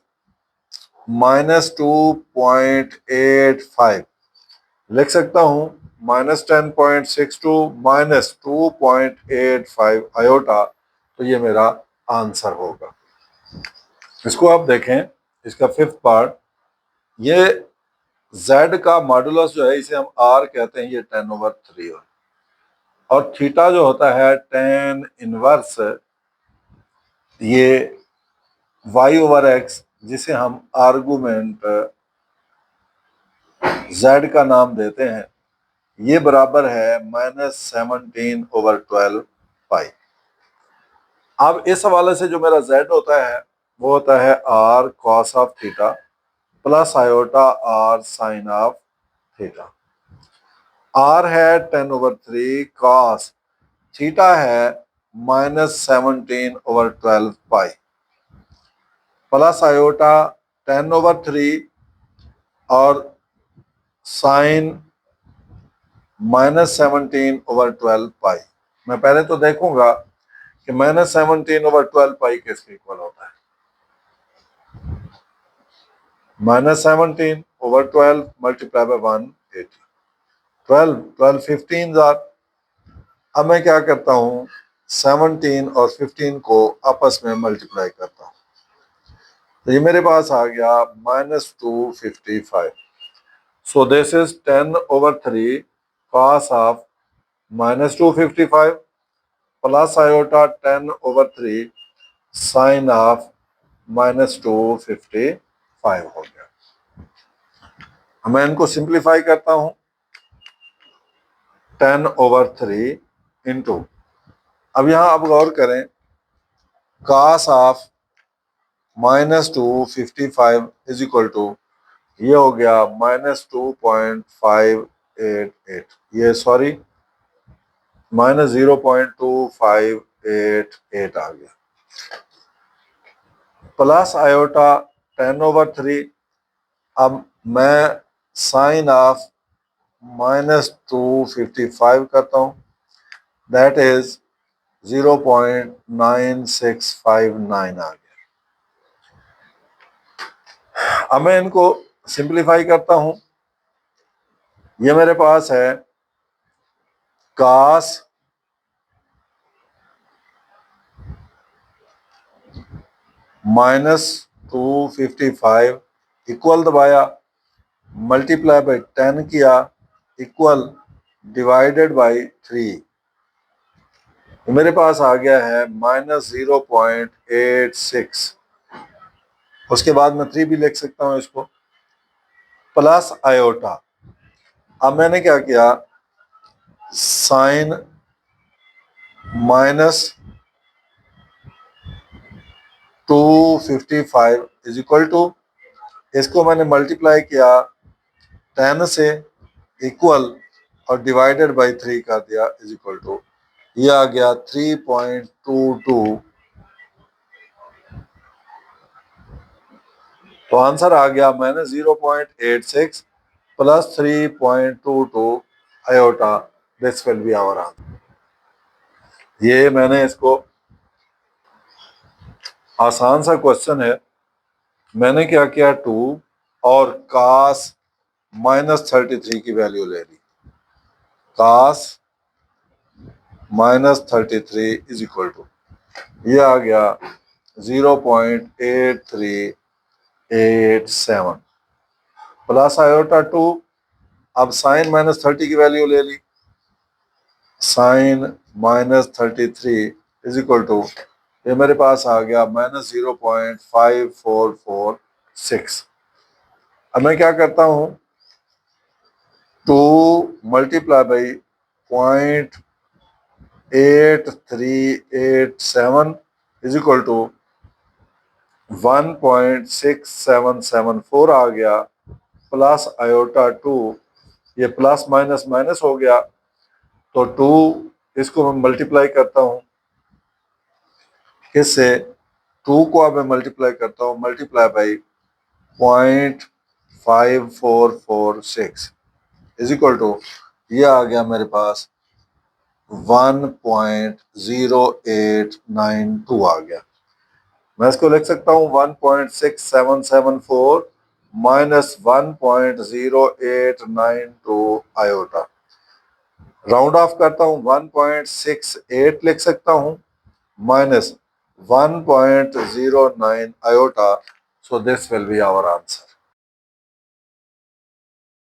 -2.85 लिख सकता हूं, -10.62 -2.85 आयोटा, तो ये मेरा आंसर होगा। इसको आप देखें, इसका फिफ्थ पार्ट, ये z का मॉडुलस जो है इसे हम r कहते हैं, ये 10/3 और थीटा जो होता है tan इनवर्स ये y/x जिसे हम आर्गुमेंट z का नाम देते हैं, ये बराबर है -17/12 पाई। अब इस हवाले से जो मेरा z होता है वो होता है r cos of theta plus iota r sine of theta. r है 10/3 cos, थीटा है -17/12 पाई प्लस आयोटा 10/3 और साइन -17/12 पाई। मैं पहले तो देखूंगा कि -17/12 पाई किसके इक्वल होता है। -17/12 मल्टीप्लाई बाय 180, 12 15 आर। अब मैं क्या करता हूं, 17 और 15 को आपस में मल्टीप्लाई करता हूं तो ये मेरे पास आ गया -255। So this is 10/3 cos of -255 plus iota 10/3 sine of -255 हो गया। मैं इनको सिंप्लीफाई करता हूं, 10/3 इंटू, अब यहां आप गौर करें, cos of -255 is equal to, ये हो गया -2.588, ये सॉरी -0.2588 आ गया, प्लस आयोटा 10/3। अब मैं साइन ऑफ -255 करता हूं, दैट इज 0.9659 आ गया। अब मैं इनको सिंप्लीफाई करता हूं, ये मेरे पास है cos -255 इक्वल दबाया, मल्टीप्लाई बाई 10 किया, इक्वल डिवाइडेड बाई 3, तो मेरे पास आ गया है -0.86। उसके बाद मैं 3 भी लिख सकता हूं इसको, प्लस आयोटा। अब मैंने क्या किया, साइन -255 इज इक्वल टू, इसको मैंने मल्टीप्लाई किया 10 से, इक्वल और डिवाइडेड बाई 3 कर दिया, इज इक्वल टू, ये आ गया 3.22। तो आंसर आ गया -0.86 plus 3.22 iota, this will be our answer. ये मैंने इसको, आसान सा क्वेश्चन है, मैंने क्या किया, 2 और cos -33 की वैल्यू ले ली, cos -33 इज इक्वल टू, ये आ गया 0.8387 प्लस आयोटा 2। अब साइन -30 की वैल्यू ले ली, साइन -33 इज इक्वल टू, ये मेरे पास आ गया -0.5446। अब मैं क्या करता हूं, 2 multiply by 0.8387 is equal to 1.6774 आ गया, प्लस आयोटा 2, ये प्लस माइनस माइनस हो गया, तो 2 इसको मैं मल्टीप्लाई करता हूं, किससे, 2 को अब मैं मल्टीप्लाई करता हूं, multiply by 0.5446 is equal to, ये आ गया मेरे पास 1.0892 आ गया। मैं इसको लिख सकता हूं 1.6774 माइनस 1.0892 आयोटा, राउंड ऑफ करता हूं 1.68 लिख सकता हूं, minus 1.09 iota, so this will be our answer.